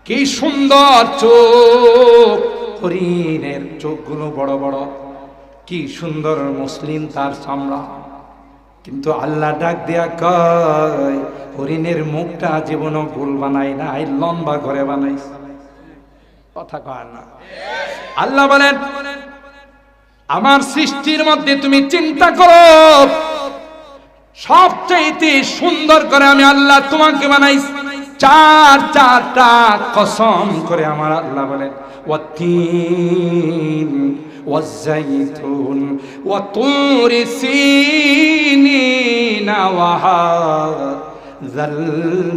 কি সুন্দর চোখ, হরিণের চোখগুলো বড় বড়, কি সুন্দর মসলিন তার চামড়া। কিন্তু আল্লাহ ডাক দেয়া কয়, হরিণের মুখটা জীবনও গোল বানাই না, লম্বা করে বানাইছে। কথা কয় না? আল্লাহ বলেন, আমার সৃষ্টির মধ্যে তুমি চিন্তা করো, সবচেয়ে সুন্দর করে আমি আল্লাহ তোমাকে বানাইছি। চারটা কসম করে আমার আল্লাহ বলেন, ওয়াতিন ওয়াজাইতুন ওয়াতুরি সিনিনা ওয়া হাযাল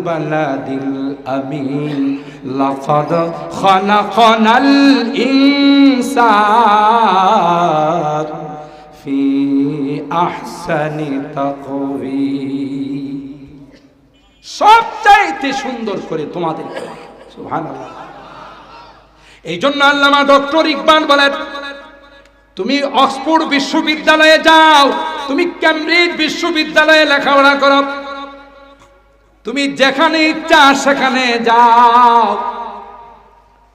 বালাদিল আমিন লাকাদ খালাকনাল ইনসান ফি আহসানি তাকওয়িম। সবচাইতে সুন্দর করে তোমাদের। সুবহানাল্লাহ। এই জন্য আল্লামা ডক্টর ইকবাল বলেন, তুমি অক্সফোর্ড বিশ্ববিদ্যালয়ে যাও, তুমি কেমব্রিজ বিশ্ববিদ্যালয়ে লেখাপড়া করো, তুমি যেখানে ইচ্ছা সেখানে যাও,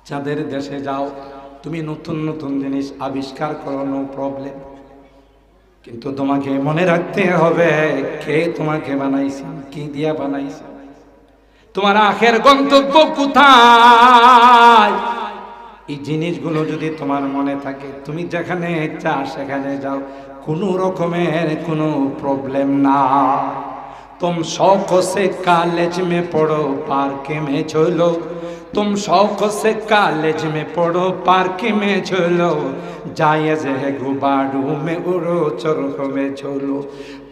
যাদের দেশে যাও, তুমি নতুন নতুন জিনিস আবিষ্কার করো, নো প্রবলেম। কিন্তু তোমাকে মনে রাখতে হবে কে তোমাকে বানাইছে, কি দিয়া বানাইছে, তোমার আখের গন্তব্য কোথায়। এই জিনিসগুলো যদি তোমার মনে থাকে, তুমি যেখানে ইচ্ছা সেখানে যাও, কোনো রকমের কোনো প্রবলেম না। तुम शौक से कॉलेज में पढ़ो पार्क में झूलो, तुम शौक से कॉलेज में पढ़ो पार्क में झूलो, जायज है गुबारू में उड़ो चरख में झूलो,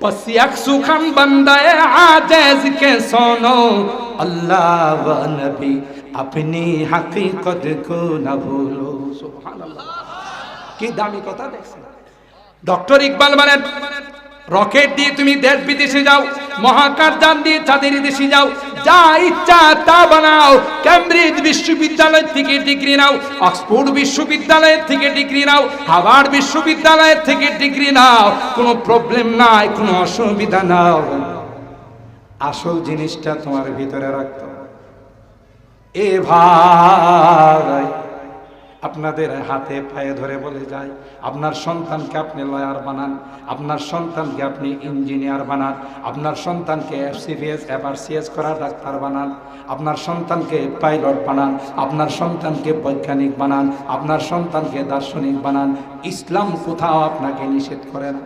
बस एक सुखम बंदाए आजिज के सोनो, अल्लाह व नबी अपनी हकीकत को न भूलो। सुभान अल्लाह, की दामी कथा देखছেন। डॉक्टर इकबाल বলেন, রকেট দিয়ে তুমি দেশ বিদেশে যাও, মহাকাশ যান দিয়ে চাঁদের দেশে যাও, যা ইচ্ছা তা বানাও। কেমব্রিজ বিশ্ববিদ্যালয় থেকে ডিগ্রি নাও, অক্সফোর্ড বিশ্ববিদ্যালয় থেকে ডিগ্রি নাও, হার্ভার্ড বিশ্ববিদ্যালয় থেকে ডিগ্রি নাও, কোনো প্রবলেম নাই, কোনো অসুবিধা নাও। আসল জিনিসটা তোমার ভিতরে রাখতে হবে। এ ভাই, আপনাদের হাতে পায়ে ধরে বলে যায়, আপনার সন্তানকে আপনি লয়ার বানান, আপনার সন্তানকে আপনি ইঞ্জিনিয়ার বানান, আপনার সন্তানকে FCPS FRCS করা ডাক্তার বানান, আপনার সন্তানকে পাইলট বানান, আপনার সন্তানকে বৈজ্ঞানিক বানান, আপনার সন্তানকে দার্শনিক বানান। ইসলাম কোথাও আপনাকে নিষেধ করে না।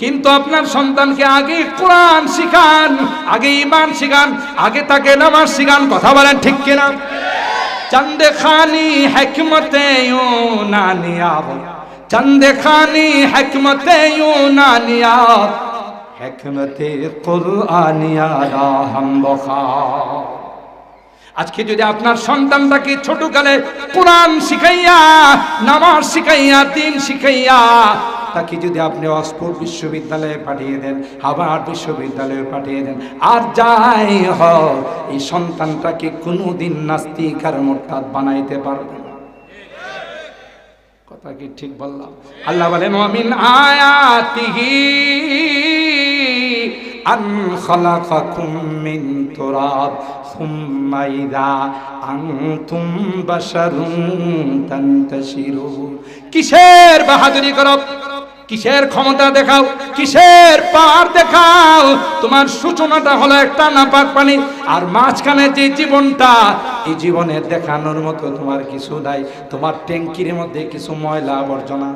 কিন্তু আপনার সন্তানকে আগে কোরআন শিখান, আগে ঈমান শিখান, আগে তাকে নামাজ শিখান। কথা বলেন ঠিক কিনা? চন্দে খানি হিকমতে ইউনানিয়াত, চন্দে খানি হিকমতে ইউনানিয়াত, হিকমতে কুরআনিয়া রাহম বখা। আজকে যদি আপনার সন্তানটাকে ছোটকালে কোরআন শিখাইয়া, নামাজ শিখাইয়া, দিন শিখাইয়া, তাকে যদি আপনি অক্সফোর্ড বিশ্ববিদ্যালয়ে পাঠিয়ে দেন, হার্ভার্ড বিশ্ববিদ্যালয়ে পাঠিয়ে দেন, আর যাই হোক, এই সন্তানটাকে কোনোদিন নাস্তিক আর মুরতাদ বানাইতে পারবে না। কথা কি ঠিক বললাম? আল্লাহ বলেন, ওয়ামিন আয়াতিহি আন খালাকাকুম মিন তুরাব সুম্মা ইযা আনতুম বাশারুন তানতাশিরুন। কিসের বাহাদুরি করো, কিসের ক্ষমতা দেখাও, কিসের পাওয়ার দেখাও? তোমার সূচনাটা হলো একটা নাপাক পানি, আর মাঝখানে যে জীবনটা, এই জীবনে দেখানোর মতো তোমার কিছু নাই। তোমার ট্যাঙ্কির মধ্যে কিছু ময়লা আবর্জনা।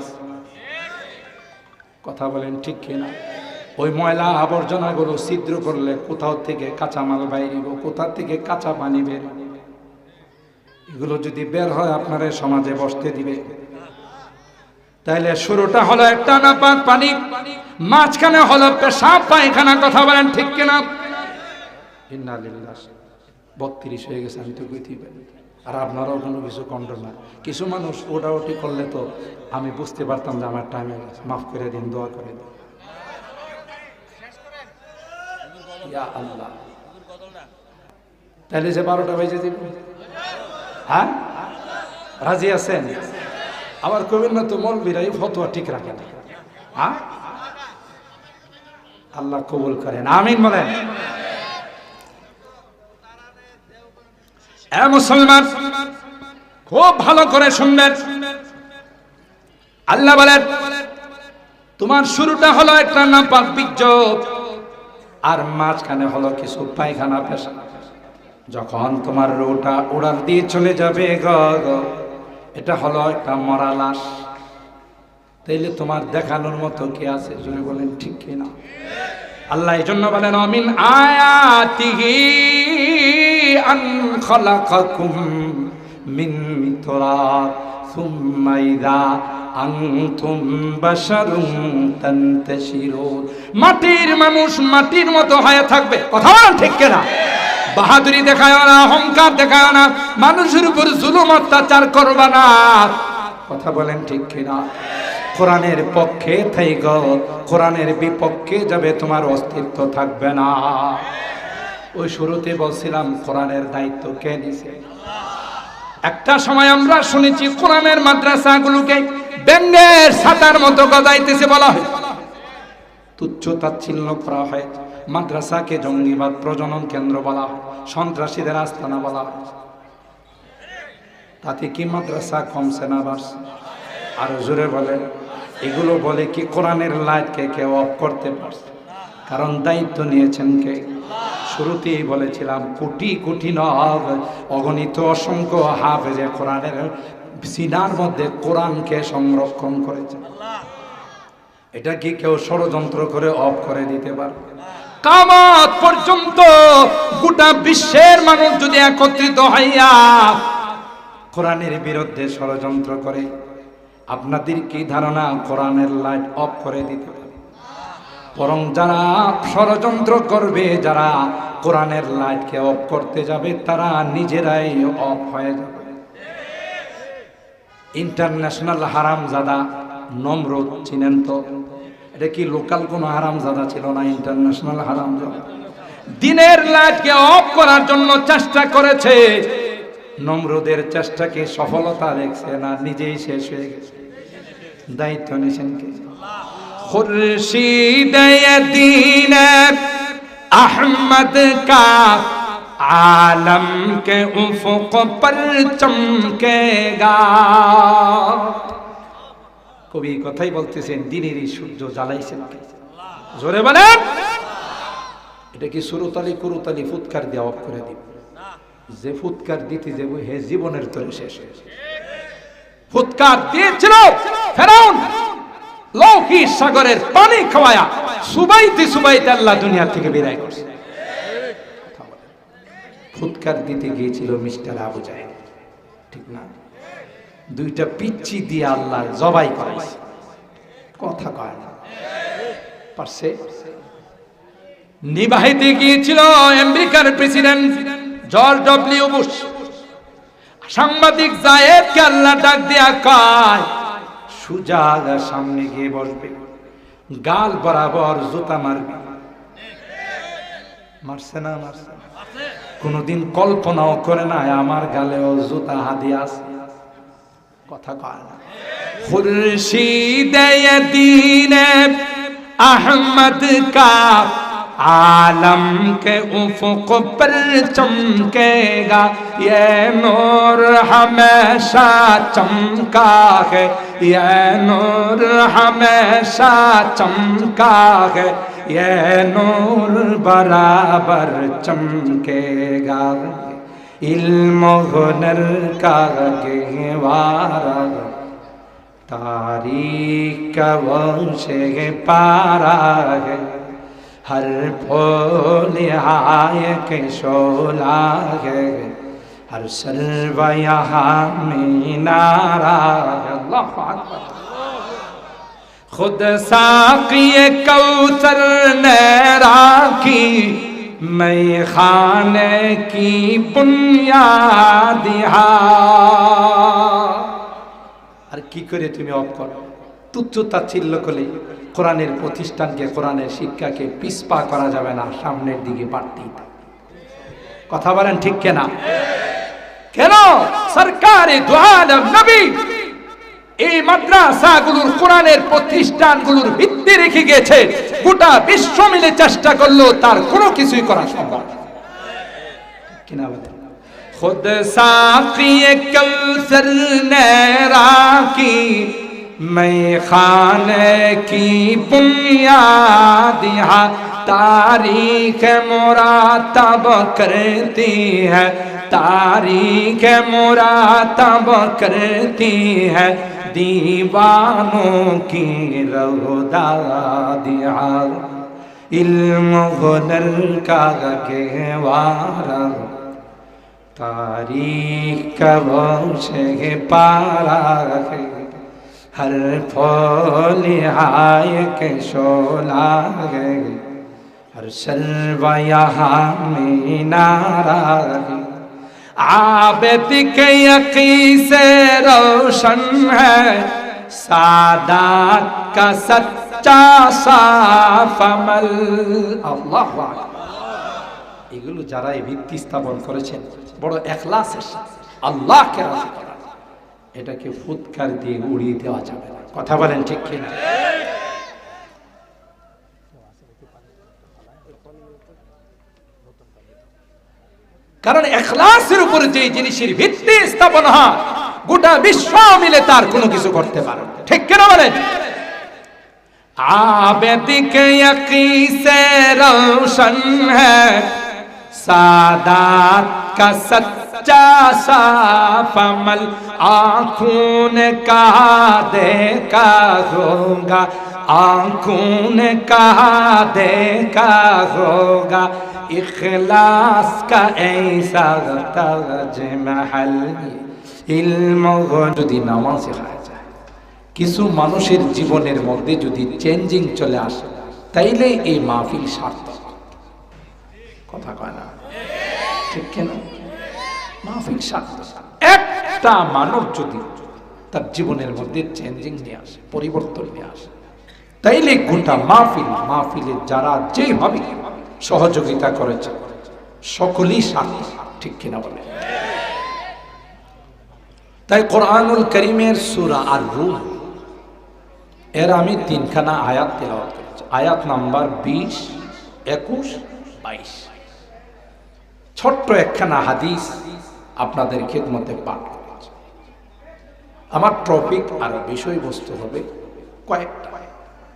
কথা বলেন ঠিক কিনা? ওই ময়লা আবর্জনাগুলো ছিদ্র করলে কোথাও থেকে কাঁচামাল বাইরিব, কোথা থেকে কাঁচা পানি বের, এগুলো যদি বের হয় আপনারা সমাজে বসতে দিবে? তাইলে শুরুটা হলো একটা নাপাক পানি, মাঝখানে হলো পেশাব পায়খানা। কথা বলেন ঠিক কিনা? ইন্না লিল্লাহ। 32 হয়ে গেছে, আমি তো কইতেই পারি। আর আপনারাও কোনো কিছু কন্ড না। কিছু মানুষ ওটাওটি করলে তো আমি বুঝতে পারতাম যে আমার টাইম হয়ে গেছে। মাফ করে দিন, দোয়া করে দিন। ইয়া আল্লাহ, তাহলে যে 12টা বেজে দিন। হ্যাঁ, রাজি আছেন? আবার কবেন না তো মৌলবীরাই ফতোয়া ঠিক রাখে না। হ্যাঁ, আল্লাহ কবুল করেন, আমিন বলেন। এ মুসলমান, খুব ভালো করে শুনবেন। আল্লাহ বলেন, তোমার শুরুটা হলো একটা নাপাক বীর্য, আর মাঝখানে হলো কিছু পায়খানা পেশাব। যখন তোমার রোটা উড়াল দিয়ে চলে যাবে এটা হলো একটা মরা লাশ। তাইলে তোমার দেখানোর মতো কি আছে? জোরে বলেন ঠিক কিনা? আল্লাহ এই জন্য বলেন, আমিন আয়াতিহি আন খালাকাকুম মিন তুরাব সুম্মা ইযা আনতুম বাশারুন তানতাশিরুন। মাটির মানুষ মাটির মতো হয়ে থাকবে। কথা বলেন ঠিক কিনা? বাহাদুরি দেখায় না, অহংকার দেখায় না, মানুষের উপর জুলুম অত্যাচার করবা না। কথা বলেন ঠিক কিনা? কোরআনের পক্ষে থাইগ, কোরআনের বিপক্ষে যাবে, তোমার অস্তিত্ব থাকবে না। ওই শুরুতে বলছিলাম কোরআনের দায়িত্ব কে নিছে? একটা সময় আমরা শুনেছি কোরআনের মাদ্রাসাগুলোকে ব্যাঙের ছাতার মতো গজাইতেছে বলা হয়, তুচ্ছ তাচ্ছিল্য করা হয়। মাদ্রাসাকে জঙ্গিবাদ প্রজনন কেন্দ্র বলা হয়, সন্ত্রাসীদের আস্তানা বলা হয়। তাতে কি মাদ্রাসা কমছে না বাড়ছে? আরো জোরে বলেন। এগুলো বলে কি কোরআনের লাইটকে কেউ অফ করতে পারছে? কারণ দায়িত্ব নিয়েছেন কে? শুরুতেই বলেছিলাম, কোটি কোটি নয়, অগণিত অসংখ্য হাফেজে কোরআনের সিনার মধ্যে কোরআনকে সংরক্ষণ করেছে। এটা কি কেউ ষড়যন্ত্র করে অফ করে দিতে পারবে? কিয়ামত পর্যন্ত গোটা বিশ্বের মানুষ যদি একত্রিত হইয়া কোরআনের বিরুদ্ধে ষড়যন্ত্র করে, আপনাদের কি ধারণা কোরআনের লাইট অফ করে দিতে পারে? বরং যারা ষড়যন্ত্র করবে, যারা কোরআনের লাইটকে অফ করতে যাবে, তারা নিজেরাই অফ হয়ে যাবে। ইন্টারন্যাশনাল হারামজাদা নমরুদ চিনেন তো? এটা কি লোকাল কোনো হারামজাদা ছিল না, ইন্টারন্যাশনাল হারামজাদা। দিনের লাইটকে অফ করার জন্য চেষ্টা করেছে, নমরুদের চেষ্টাকে সফলতা দেখছে না, নিজেই শেষ হয়ে গেছে। দায়িত্ব নিছেন কে? খুরশিদ দ্বীন अहमद का आलम के उफुक पर चमकेगा। কবি কথাই বলতেছেন, দিনেরই সূর্য জ্বালাইছেন কে? জোরে বলেন। এটা কি সুরতালি কুরুতালি ফুৎকার দিয়ে অফ করে দিব? যে ফুৎকার দিতে যাব হে জীবনের তরে শেষ হয়েছে। ফুৎকার দিয়েছিল ফেরাউন, লৌহি সাগরের পানি খাওয়ায়া সুবাইতে সুবাইতে আল্লাহ দুনিয়া থেকে বিদায় করছে। ফুৎকার দিতে গিয়েছিল মিস্টার আবু জাহেল, ঠিক না? দুইটা পিচ্চি দিয়ে আল্লাহ জবাই করাইছে। কথা কয় না পারছে। নিবাহিতে গিয়েছিল আমেরিকার প্রেসিডেন্ট জর্জ ডব্লিউ বুশ। সাংবাদিক জায়েদকে আল্লাহ ডাক দিয়া কয়, সুজা সামনে গিয়ে বসবে, গাল বরাবর জুতা মারবে। মারছে না? মারছে। কোনদিন কল্পনাও করে না আমার গালেও জুতা হাদিয়া আছে। কথা কয় না। খুরশিদ দ্বীন अहमद का आलम के उफुक पर चमकेगा, ये नूर हमेशा चमका है, ये नूर हमेशा चमका है, ये नूर बराबर चमकेगा। इल्म हुनर का गहवारा तारीख का वंशे पारा है, हर फूल हाय के शोला है, हर सर्व यहाँ मीनारा है। अल्लाह अकबर। खुद साक़ी कौसर ने राखी, मैं खाने की बुनियाद আর কি করে তুমি অফ করো? তুচ্ছ তাচ্ছিল্য করলে কোরআনের প্রতিষ্ঠানকে, কোরআনের শিক্ষাকে পিছপা করা যাবে না, সামনের দিকে বাড়তেই থাকবে। কথা বলেন ঠিক কিনা? কেন সরকারে দু আলম নবী এই মাদ্রাসাগুলোর, কোরআনের প্রতিষ্ঠানগুলোর ভিত্তি রেখে গেছে, গোটা বিশ্ব মিলে চেষ্টা করলো তার কোনো কিছুই করা সম্ভব কিনা বলেন? खुद साक़ी कौसर ने राखी, मैं खाने की बुनियाद यहाँ, तारीख मुरातब करती है, तारीख मुरातब करती है, दीवानों की रौदादिया, इल्म हुनर का गहवारा, तारीख का वंशे पारा है, हर फूल हाय के शोला है, हर सर्व यहाँ मीनारा है। आबिद के यकी से रोशन है, सादात का सच्चा साफ अमल। अल्लाह এগুলো যারা এই ভিত্তি স্থাপন করেছেন বড় ইখলাসের সাথে আল্লাহকে রাজি করা, এটাকে ফুৎকার দিয়ে উড়িয়ে দেওয়া যাবে না। কথা বলেন ঠিক কিনা? কারণ ইখলাসের উপর যে জিনিসের ভিত্তি স্থাপন হয়, গোটা বিশ্ব মিলে তার কোনো কিছু করতে পারে না। ঠিক কিনা বলেন? आबिद के यकी से रोशन है, सादात का सच्चा साफ अमल, आँखों ने कहा देखा होगा, आँखों ने कहा देखा होगा, इखलास का ऐसा ताजमहल, इल्म যদি নামাজ শেখায় যায়, কিছু মানুষের জীবনের মধ্যে যদি চেঞ্জিং চলে আসে, তাইলে এই মাহফিল সার্থক। কথা কয় না ঠিক কেন? মাহফিল সার্থক। একটা মানুষ যদি তার জীবনের মধ্যে চেঞ্জিং নিয়ে আসে, পরিবর্তন নিয়ে আসে, তাইলে গোটা মাহফিলে যারা যেভাবে সহযোগিতা করেছে সকলেই সাথী, ঠিক কিনা বলে? তাই কোরআনুল কারীমের সূরা আর-রুম এর আমি 3খানা আয়াত তেলাওয়াত করেছি। আয়াত নাম্বার 20, 21, 22। ছোট্ট একখানা হাদিস আপনাদের খেদমতে পাঠ করেছি। আমার টপিক আর বিষয়বস্তু হবে কয়েকটা,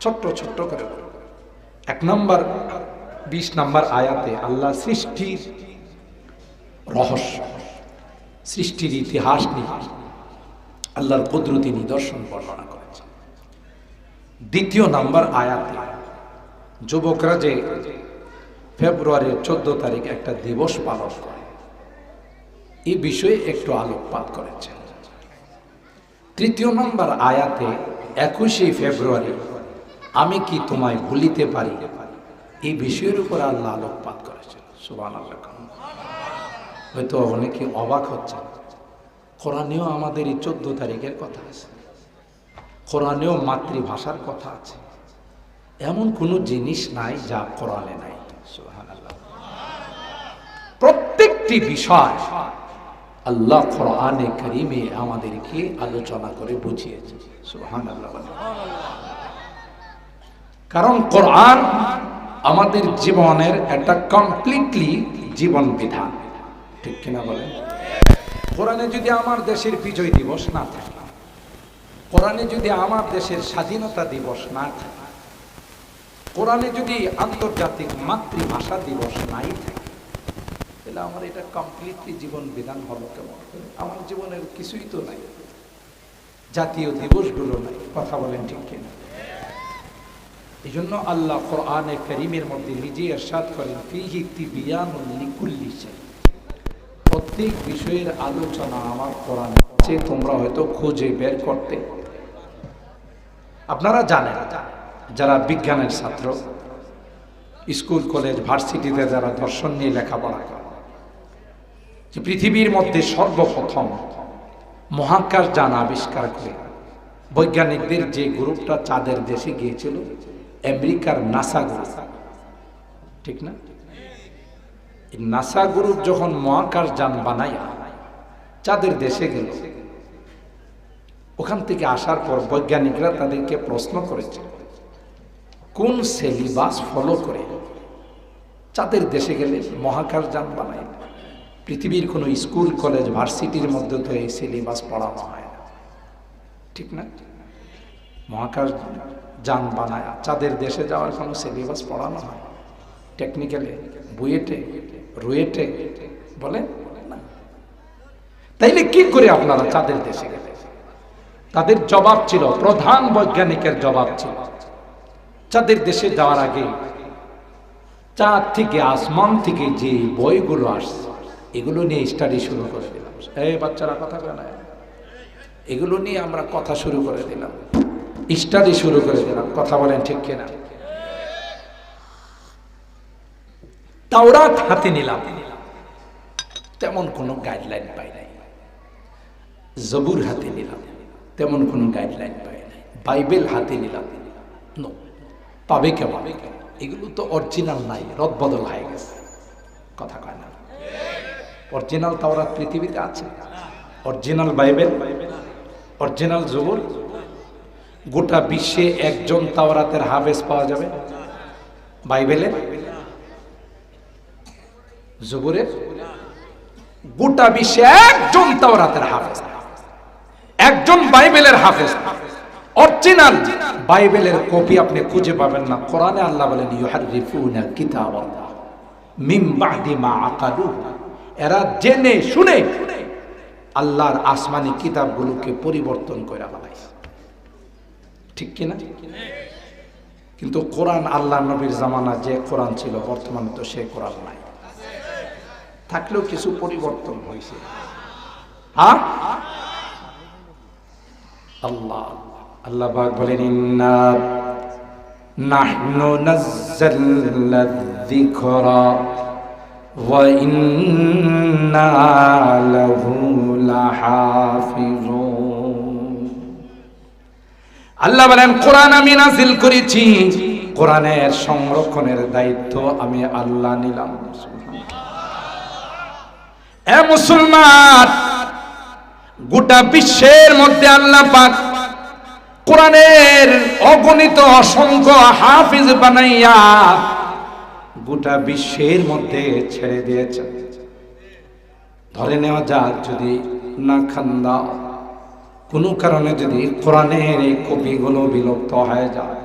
ছোট্ট ছোট্ট করে বলব। 1 নম্বর 20 নম্বর আয়াতে আল্লাহ সৃষ্টির রহস্য, সৃষ্টির ইতিহাস নিয়ে আল্লাহর কুদরতি নিদর্শন বর্ণনা করেছে। 2 নম্বর আয়াতে যুবকরা যে ফেব্রুয়ারির 14 তারিখ একটা দিবস পালন করে এই বিষয়ে একটু আলোকপাত করেছেন। 3 নম্বর আয়াতে 21শে ফেব্রুয়ারি আমি কি তোমায় ভুলিতে পারি এই বিষয়ের উপর আল্লাহ আলোকপাত করেছেন। সুবহানাল্লাহ। হয়তো অনেকে অবাক হচ্ছে, কোরআনেও আমাদের এই 14 তারিখের কথা আছে, কোরআনেও মাতৃভাষার কথা আছে, এমন কোনো জিনিস নাই যা কোরআনে নাই। সুবহানাল্লাহ। প্রত্যেকটি বিষয় আল্লাহ কোরআনে কারীমে আমাদেরকে আলোচনা করে বুঝিয়েছে। সুবহানাল্লাহ। কারণ কোরআন আমাদের জীবনের একটা কমপ্লিটলি জীবন বিধান, ঠিক কিনা বলেন? কোরআনে যদি আমার দেশের বিজয় দিবস না থাকে, কোরআনে যদি আমার দেশের স্বাধীনতা দিবস না থাকে, কোরআনে যদি আন্তর্জাতিক মাতৃভাষা দিবস নাই থাকে, তাহলে আমার এটা কমপ্লিটলি জীবন বিধান হলো কেমন? আমার জীবনের কিছুই তো নাই, জাতীয় দিবসগুলো নাই। কথা বলেন ঠিক কিনা? এই জন্য আল্লাহ কোরআনে কারীমের মধ্যে নিজে ইরশাদ করেন, ফীহি তিবিয়ানুন লিকুল্লি শাই। প্রত্যেক বিষয়ের আলোচনা আমার কোরআনে আছে, তোমরা হয়তো খুঁজে বের করতে। আপনারা জানেন, যারা বিজ্ঞানের ছাত্র, স্কুল কলেজ ভার্সিটিতে যারা দর্শন নিয়ে লেখাপড়া করে, যে পৃথিবীর মধ্যে সর্বপ্রথম মহাকাশ যান আবিষ্কার করে বৈজ্ঞানিকদের যে গ্রুপটা চাঁদের দেশে গিয়েছিল, আমেরিকার নাসা গ্রুপ, ঠিক না? এই নাসা গ্রুপ যখন মহাকাশ যান বানাইয়া চাঁদের দেশে গেল, ওখান থেকে আসার পর বৈজ্ঞানিকরা তাদেরকে প্রশ্ন করেছে, কোন সিলেবাস ফলো করে চাঁদের দেশে গেলে মহাকাশ যান বানায়? পৃথিবীর কোনো স্কুল কলেজ ভার্সিটির মধ্যে তো এই সিলেবাস পড়ানো হয় না, ঠিক না? মহাকাশ যান বানায় চাঁদের দেশে যাওয়ার কোনো সিলেবাস পড়ানো হয়? টেকনিক্যালে, বুয়েটে, রুয়েটে বলেন না। তাইলে কি করে আপনারা চাঁদের দেশে গেলে? তাদের জবাব ছিল, প্রধান বৈজ্ঞানিকের জবাব ছিল, চাঁদের দেশে যাওয়ার আগে চাঁদ থেকে, আসমান থেকে যে বইগুলো আসছে এগুলো নিয়ে স্টাডি শুরু করে দিলাম। এই বাচ্চারা কথা বলে না, এগুলো নিয়ে আমরা কথা শুরু করে দিলাম, স্টাডি শুরু করে দিলাম। কথা বলেন ঠিক কিনা? তাওরাত হাতে নিলাম, তেমন কোনো গাইডলাইন পাই নাই। জবুর হাতে নিলাম, তেমন কোনো গাইডলাইন পাই নাই। বাইবেল হাতে নিলাম, নো, পাবে কেমন? এগুলো তো অরিজিনাল নাই, রদবদল হয়ে গেছে। কথা কয় না? অরিজিনাল তাওরাত পৃথিবীতে আছে, অরিজিনাল বাইবেল, অরিজিনাল জবুর। গোটা বিশ্বে একজন তাওরাতের হাফেজ পাওয়া যাবে? বাইবেলের, জবুরের? গোটা বিশ্বে একজন তাওরাতের হাফেজ, একজন বাইবেলের হাফেজ। অরিজিনাল বাইবেলের কপি আপনি খুঁজে পাবেন না। কোরআনে আল্লাহ বলেন, ইউহাররিফুনাল কিতাবাল্লাহ মিন বাদি মা আকালু। এরা জেনে শুনে আল্লাহর আসমানি কিতাবগুলোকে পরিবর্তন করে ফেলাইছে, ঠিক কিনা? কিন্তু কোরআন, আল্লাহ নবীর জামানা যে কোরআন ছিল, বর্তমানে তো সে কোরআন নাই। থাকলেও কিছু পরিবর্তন হয়েছে। হ্যাঁ, আল্লাহ আল্লাহ পাক বলেন, ইন্না নাহনু নাযালনা যিকরা ওয়া ইন্না লাহু লাহাফিজুন। আল্লাহ বলেন কোরআন আমি নাযিল করেছি, কোরআনের সংরক্ষণের দায়িত্ব আমি আল্লাহ নিলাম। এ মুসলমান, গোটা বিশ্বের মধ্যে আল্লাহ পাক কোরআনের অগণিত অসংখ্য হাফিজ বানাইয়া গোটা বিশ্বের মধ্যে ছেড়ে দিয়েছেন। ধরে নেওয়া যাক যদি না খান্দা কোনো কারণে যদি কোরআনের এই কপিগুলো বিলুপ্ত হয়ে যায়,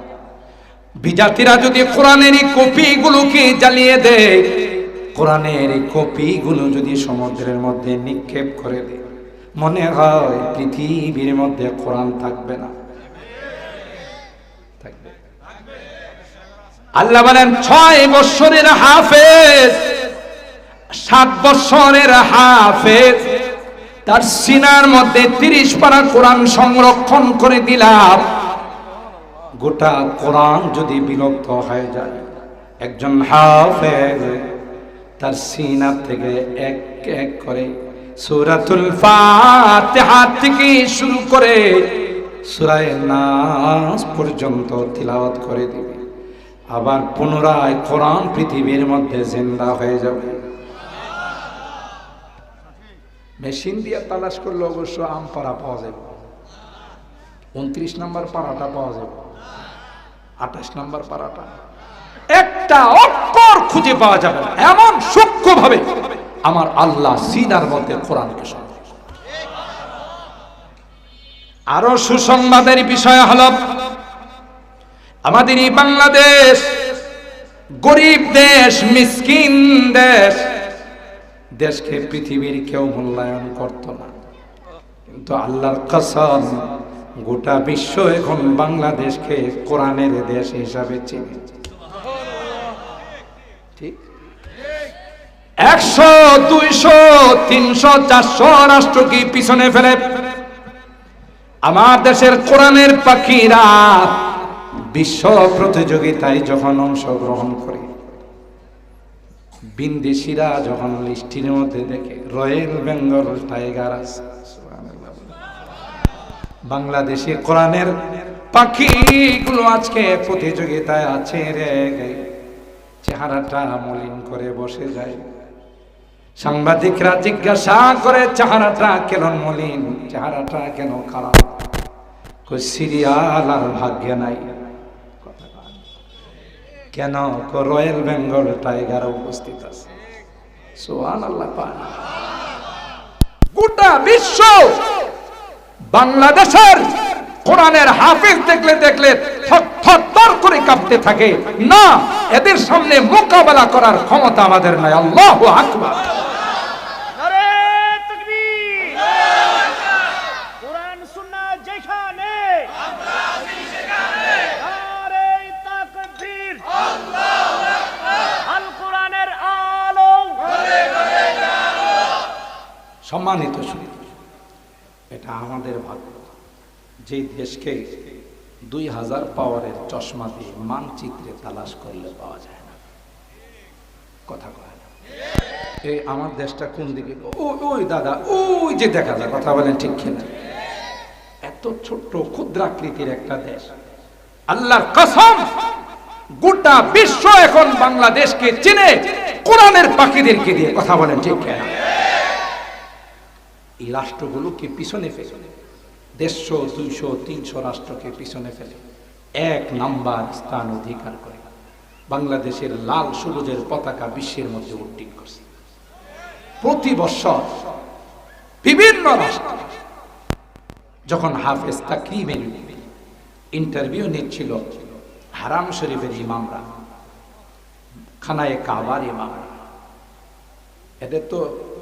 বিজাতিরা যদি কোরআনের এই কপিগুলোকে জ্বালিয়ে দেয়, কোরআনের এই কপিগুলো যদি সমুদ্রের মধ্যে নিক্ষেপ করে দেয়, মনে হয় পৃথিবীর মধ্যে কোরআন থাকবে না। থাকবে। আল্লাহ বলেন 6 বছরের হাফেজ, 7 বছরের হাফেজ, তার সিনার মধ্যে 30 পারা কোরআন সংরক্ষণ করে দিলাম। গোটা কোরআন যদি বিলুপ্ত হয়ে যায়, একজন হাফেজ তার সিনা থেকে এক এক করে সূরাতুল ফাতিহা থেকে শুরু করে সূরা নাস পর্যন্ত তিলাওয়াত করে দিবে। আবার পুনরায় কোরআন পৃথিবীর মধ্যে জিন্দা হয়ে যাবে। মেশিন দিয়ে তালাশ করলে অবশ্য আম পাড়া পাওয়া যাবে, 29 নম্বর পাড়াটা পাওয়া যাবে, 28 নম্বর পাড়াটা একটা অক্ষর খুঁজে পাওয়া যাবে না। এমন সূক্ষ্মভাবে আমার আল্লাহ সিনার মধ্যে কোরআনকে সঙ্গে। আরো সুসংবাদের বিষয় হলো আমাদের এই বাংলাদেশ গরিব দেশ, মিসকিন দেশ, দেশকে পৃথিবীর কেউ মূল্যায়ন করত না, কিন্তু আল্লাহর কসম গোটা বিশ্ব এখন বাংলাদেশকে কোরআনের দেশ হিসাবে চিনে। ঠিক 100, 200, 300, 400 রাষ্ট্রকে পিছনে ফেলে আমার দেশের কোরআনের পাখিরা বিশ্ব প্রতিযোগিতায় যখন অংশগ্রহণ করে, বিন্দেশিরা যখন লিস্টির মধ্যে দেখে রয়্যাল বেঙ্গল টাইগার আছে, বাংলাদেশে কোরআনের পাখিগুলো আজকে প্রতিযোগিতায় আছে রে, চেহারাটা মলিন করে বসে যায়। সাংবাদিকরা জিজ্ঞাসা করে চেহারাটা কেন মলিন, চেহারাটা কেন খারাপ? সিরিয়াল আর ভাগ্যে নাই। কেন? রয়্যাল বেঙ্গল টাইগার উপস্থিত আছে। সুবহানাল্লাহ। গোটা বিশ্ব বাংলাদেশের কোরআনের হাফিজ দেখলে দেখলে থর করে কাঁপতে থাকে। না, এদের সামনে মোকাবেলা করার ক্ষমতা আমাদের নাই। আল্লাহু আকবার। সম্মানিত শুধু এটা আমাদের ভাগ্য যে দেশকে 2000 পাওয়ারের চশমা দিয়ে মানচিত্রে তালাশ করলে পাওয়া যায় না। কথা কয় না এই আমার দেশটা কোন দিকে? ওই দাদা, ওই যে দেখা যায়। কথা বলেন ঠিক কিনা? এত ছোট্ট ক্ষুদ্রাকৃতির একটা দেশ। আল্লাহর কসম গোটা বিশ্ব এখন বাংলাদেশকে চিনে কোরআনের পাখিদেরকে দিয়ে। কথা বলেন ঠিক কিনা? এই রাষ্ট্রগুলোকে পিছনে ফেলে 150, 200, 300 রাষ্ট্রকে পিছনে ফেলে 1 নাম্বার স্থান অধিকার করে বাংলাদেশের লাল সবুজের পতাকা বিশ্বের মধ্যে উড্ডীন করছে। প্রতি বছর বিভিন্ন রাষ্ট্র যখন হাফেজ তাকরিমের ইন্টারভিউ নিচ্ছিল, হারাম শরীফের ইমামরা, খানায়ে কাবার ইমামরা, এদের তো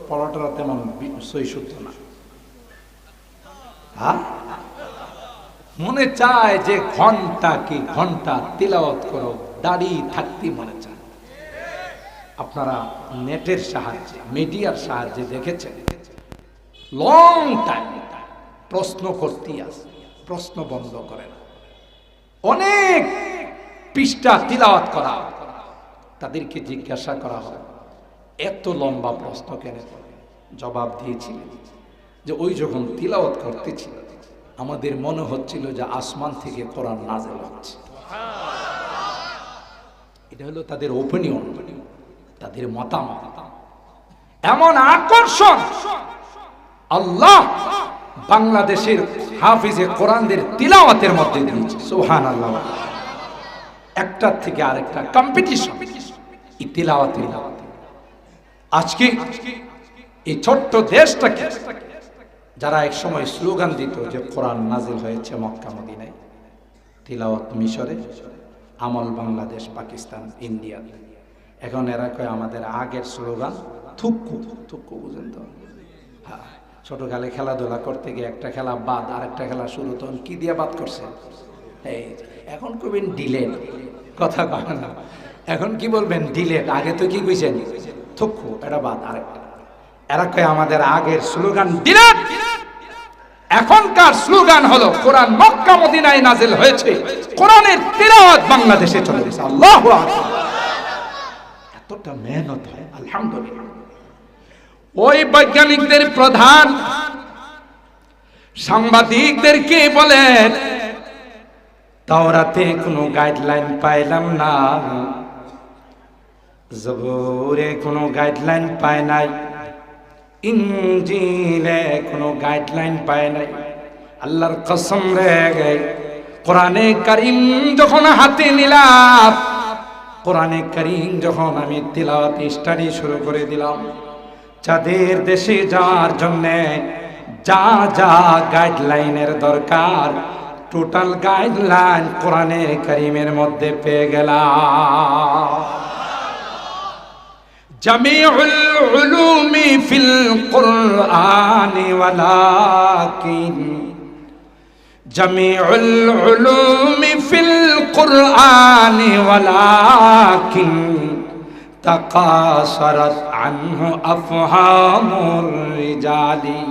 পড়াটা তেমন সই সূত্র না। মনে চায় যে ঘন্টা কি ঘন্টা তিলাওয়াত করো, দাঁড়িয়ে থাকতে মনে চায়। আপনারা নেটের সাহায্যে, মিডিয়ার সাহায্যে দেখেছেন লং টাইম প্রশ্ন করতেই আসে, প্রশ্ন বন্ধ করে না। অনেক পৃষ্ঠা তিলাওয়াত করা, তাদেরকে জিজ্ঞাসা করা হয় এত লম্বা প্রশ্ন কেন? জবাব দিয়েছিলেন যে ওই যখন তিলাওয়াত করতেছিল আমাদের মনে হচ্ছিল যে আসমান থেকে কোরআন নাযিল হচ্ছে। এটা হলো তাদের ওপিনিয়ন, তাদের মতামত। এমন আকর্ষণ আল্লাহ বাংলাদেশের হাফিজে কোরআনদের তিলাওয়াতের মধ্যে দিয়েছে। সুবহানাল্লাহ। একটার থেকে আরেকটা কম্পিটিশন এই তিলাওয়াতের। আজকে এই ছোট্ট দেশটাকে যারা এক সময় স্লোগান দিত যে কোরআন নাজিল হয়েছে মক্কা মদিনায়, তিলাওয়াত মিশরে, আমল বাংলাদেশ, পাকিস্তান, ইন্ডিয়া, এখন এরা কয় আমাদের আগের স্লোগান থুক্কু। থুক্কু বুঝেন তো? হ্যাঁ, ছোটকালে খেলাধুলা করতে গিয়ে একটা খেলা বাদ, আরেকটা খেলা শুরু, তখন কি দিয়ে বাদ করছে? এই এখন কবেন ডিলেট, কথা কয় না, এখন কি বলবেন? ডিলেট। আগে তো কি কইছেন? থুক্কু, এটা বাদ, আরেকটা। এরা কয় আমাদের আগের স্লোগান ডিলেট, এখনকার স্লোগান হলো কোরআন মক্কা মদিনায় নাজিল হয়েছে, কোরআনের তিলাওয়াত বাংলাদেশে চলে গেছে। আল্লাহু আকবার। এতটা মেহনত হয়, আলহামদুলিল্লাহ। ওই বৈজ্ঞানিকদের প্রধান সাংবাদিকদেরকে বলেন, তাওরাতে কোনো গাইডলাইন পাইলাম না, জবুরে কোনো গাইডলাইন পায় নাই, ইনজিলে কোনো গাইডলাইন পায় নাই। আল্লাহর কসম রে, কোরআনে কারীম যখন হাতে নিলাম, কোরআনে কারীম যখন আমি তিলাওয়াত স্টাডি শুরু করে দিলাম, যাদের দেশে যাওয়ার জন্য যা যা গাইডলাইনের দরকার, টোটাল গাইডলাইন কোরআনে কারীমের মধ্যে পেয়ে গেলাম। জামিউল উলুমি ফিল কুরআনি ওয়ালাকিন, জামিউল উলুমি ফিল কুরআনি ওয়ালাকিন তাকাসারাত আনহু আফহামুর রিজালি।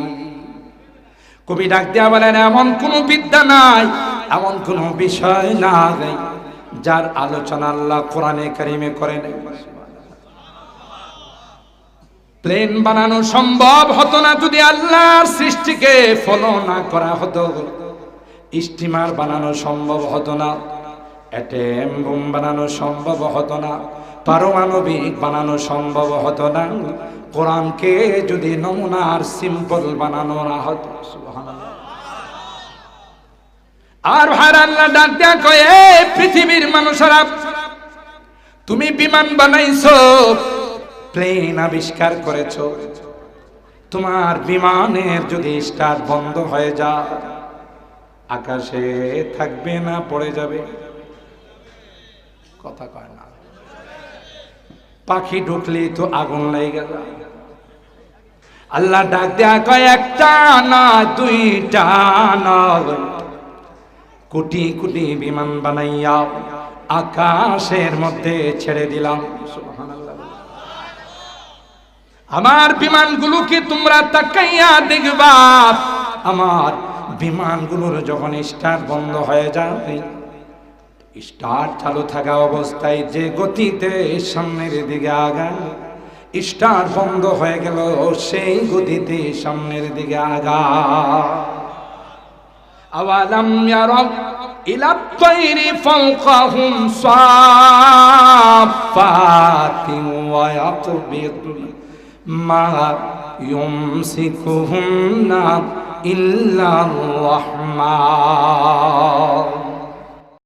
কবি ডাক দিয়া বলেন, এমন কোন বিদ্যা নাই, এমন কোন বিষয় নাই যার আলোচনা আল্লাহ কোরআনে কারীমে করেন। প্লেন বানানো সম্ভব হতো না যদি আল্লাহর সৃষ্টিকে ফলো না করা হতো। স্টিমার বানানো সম্ভব হতো না, অ্যাটম বোম বানানো সম্ভব হতো না, পারমাণবিক বানানো সম্ভব হতো না, কোরআনকে যদি নমুনার সিম্পল বানানো না হতো। সুবহানাল্লাহ। আর ভাইরা, আল্লাহ ডাক দেয়া কয়, এই পৃথিবীর মানুষেরা, তুমি বিমান বানাইছো, প্লেন আবিষ্কার করেছো, তোমার বিমানের যদি স্টার্ট বন্ধ হয়ে যায়, আকাশে থাকবে না, পড়ে যাবে? কথা কয় না। পাখি ঢুকলে তো আগুন লেগে যায়। আল্লাহ ডাক দেয়া কয়, একটা না, দুইটা না, কোটি কোটি বিমান বানাইয়া আকাশের মধ্যে ছেড়ে দিলাম। সুবহানাল্লাহ। আমার বিমানগুলোকে তোমরা তাকাইয়া দেখবা, আমার বিমানগুলোর যখন স্টার্ট বন্ধ হয়ে যাবে, স্টার্ট চালু থাকা অবস্থায় যে গতিতে সামনের দিকে আগায়, স্টার্ট বন্ধ হয়ে গেল সেই গতিতে সামনের দিকে আগায়। আওয়ালাম ইয়ারাউ ইলা তায়রি ফাওকাহুম সাফাতিন ওয়া ইয়াকবিদুন মা ইউমসিকুহুন্না ইল্লার রাহমান।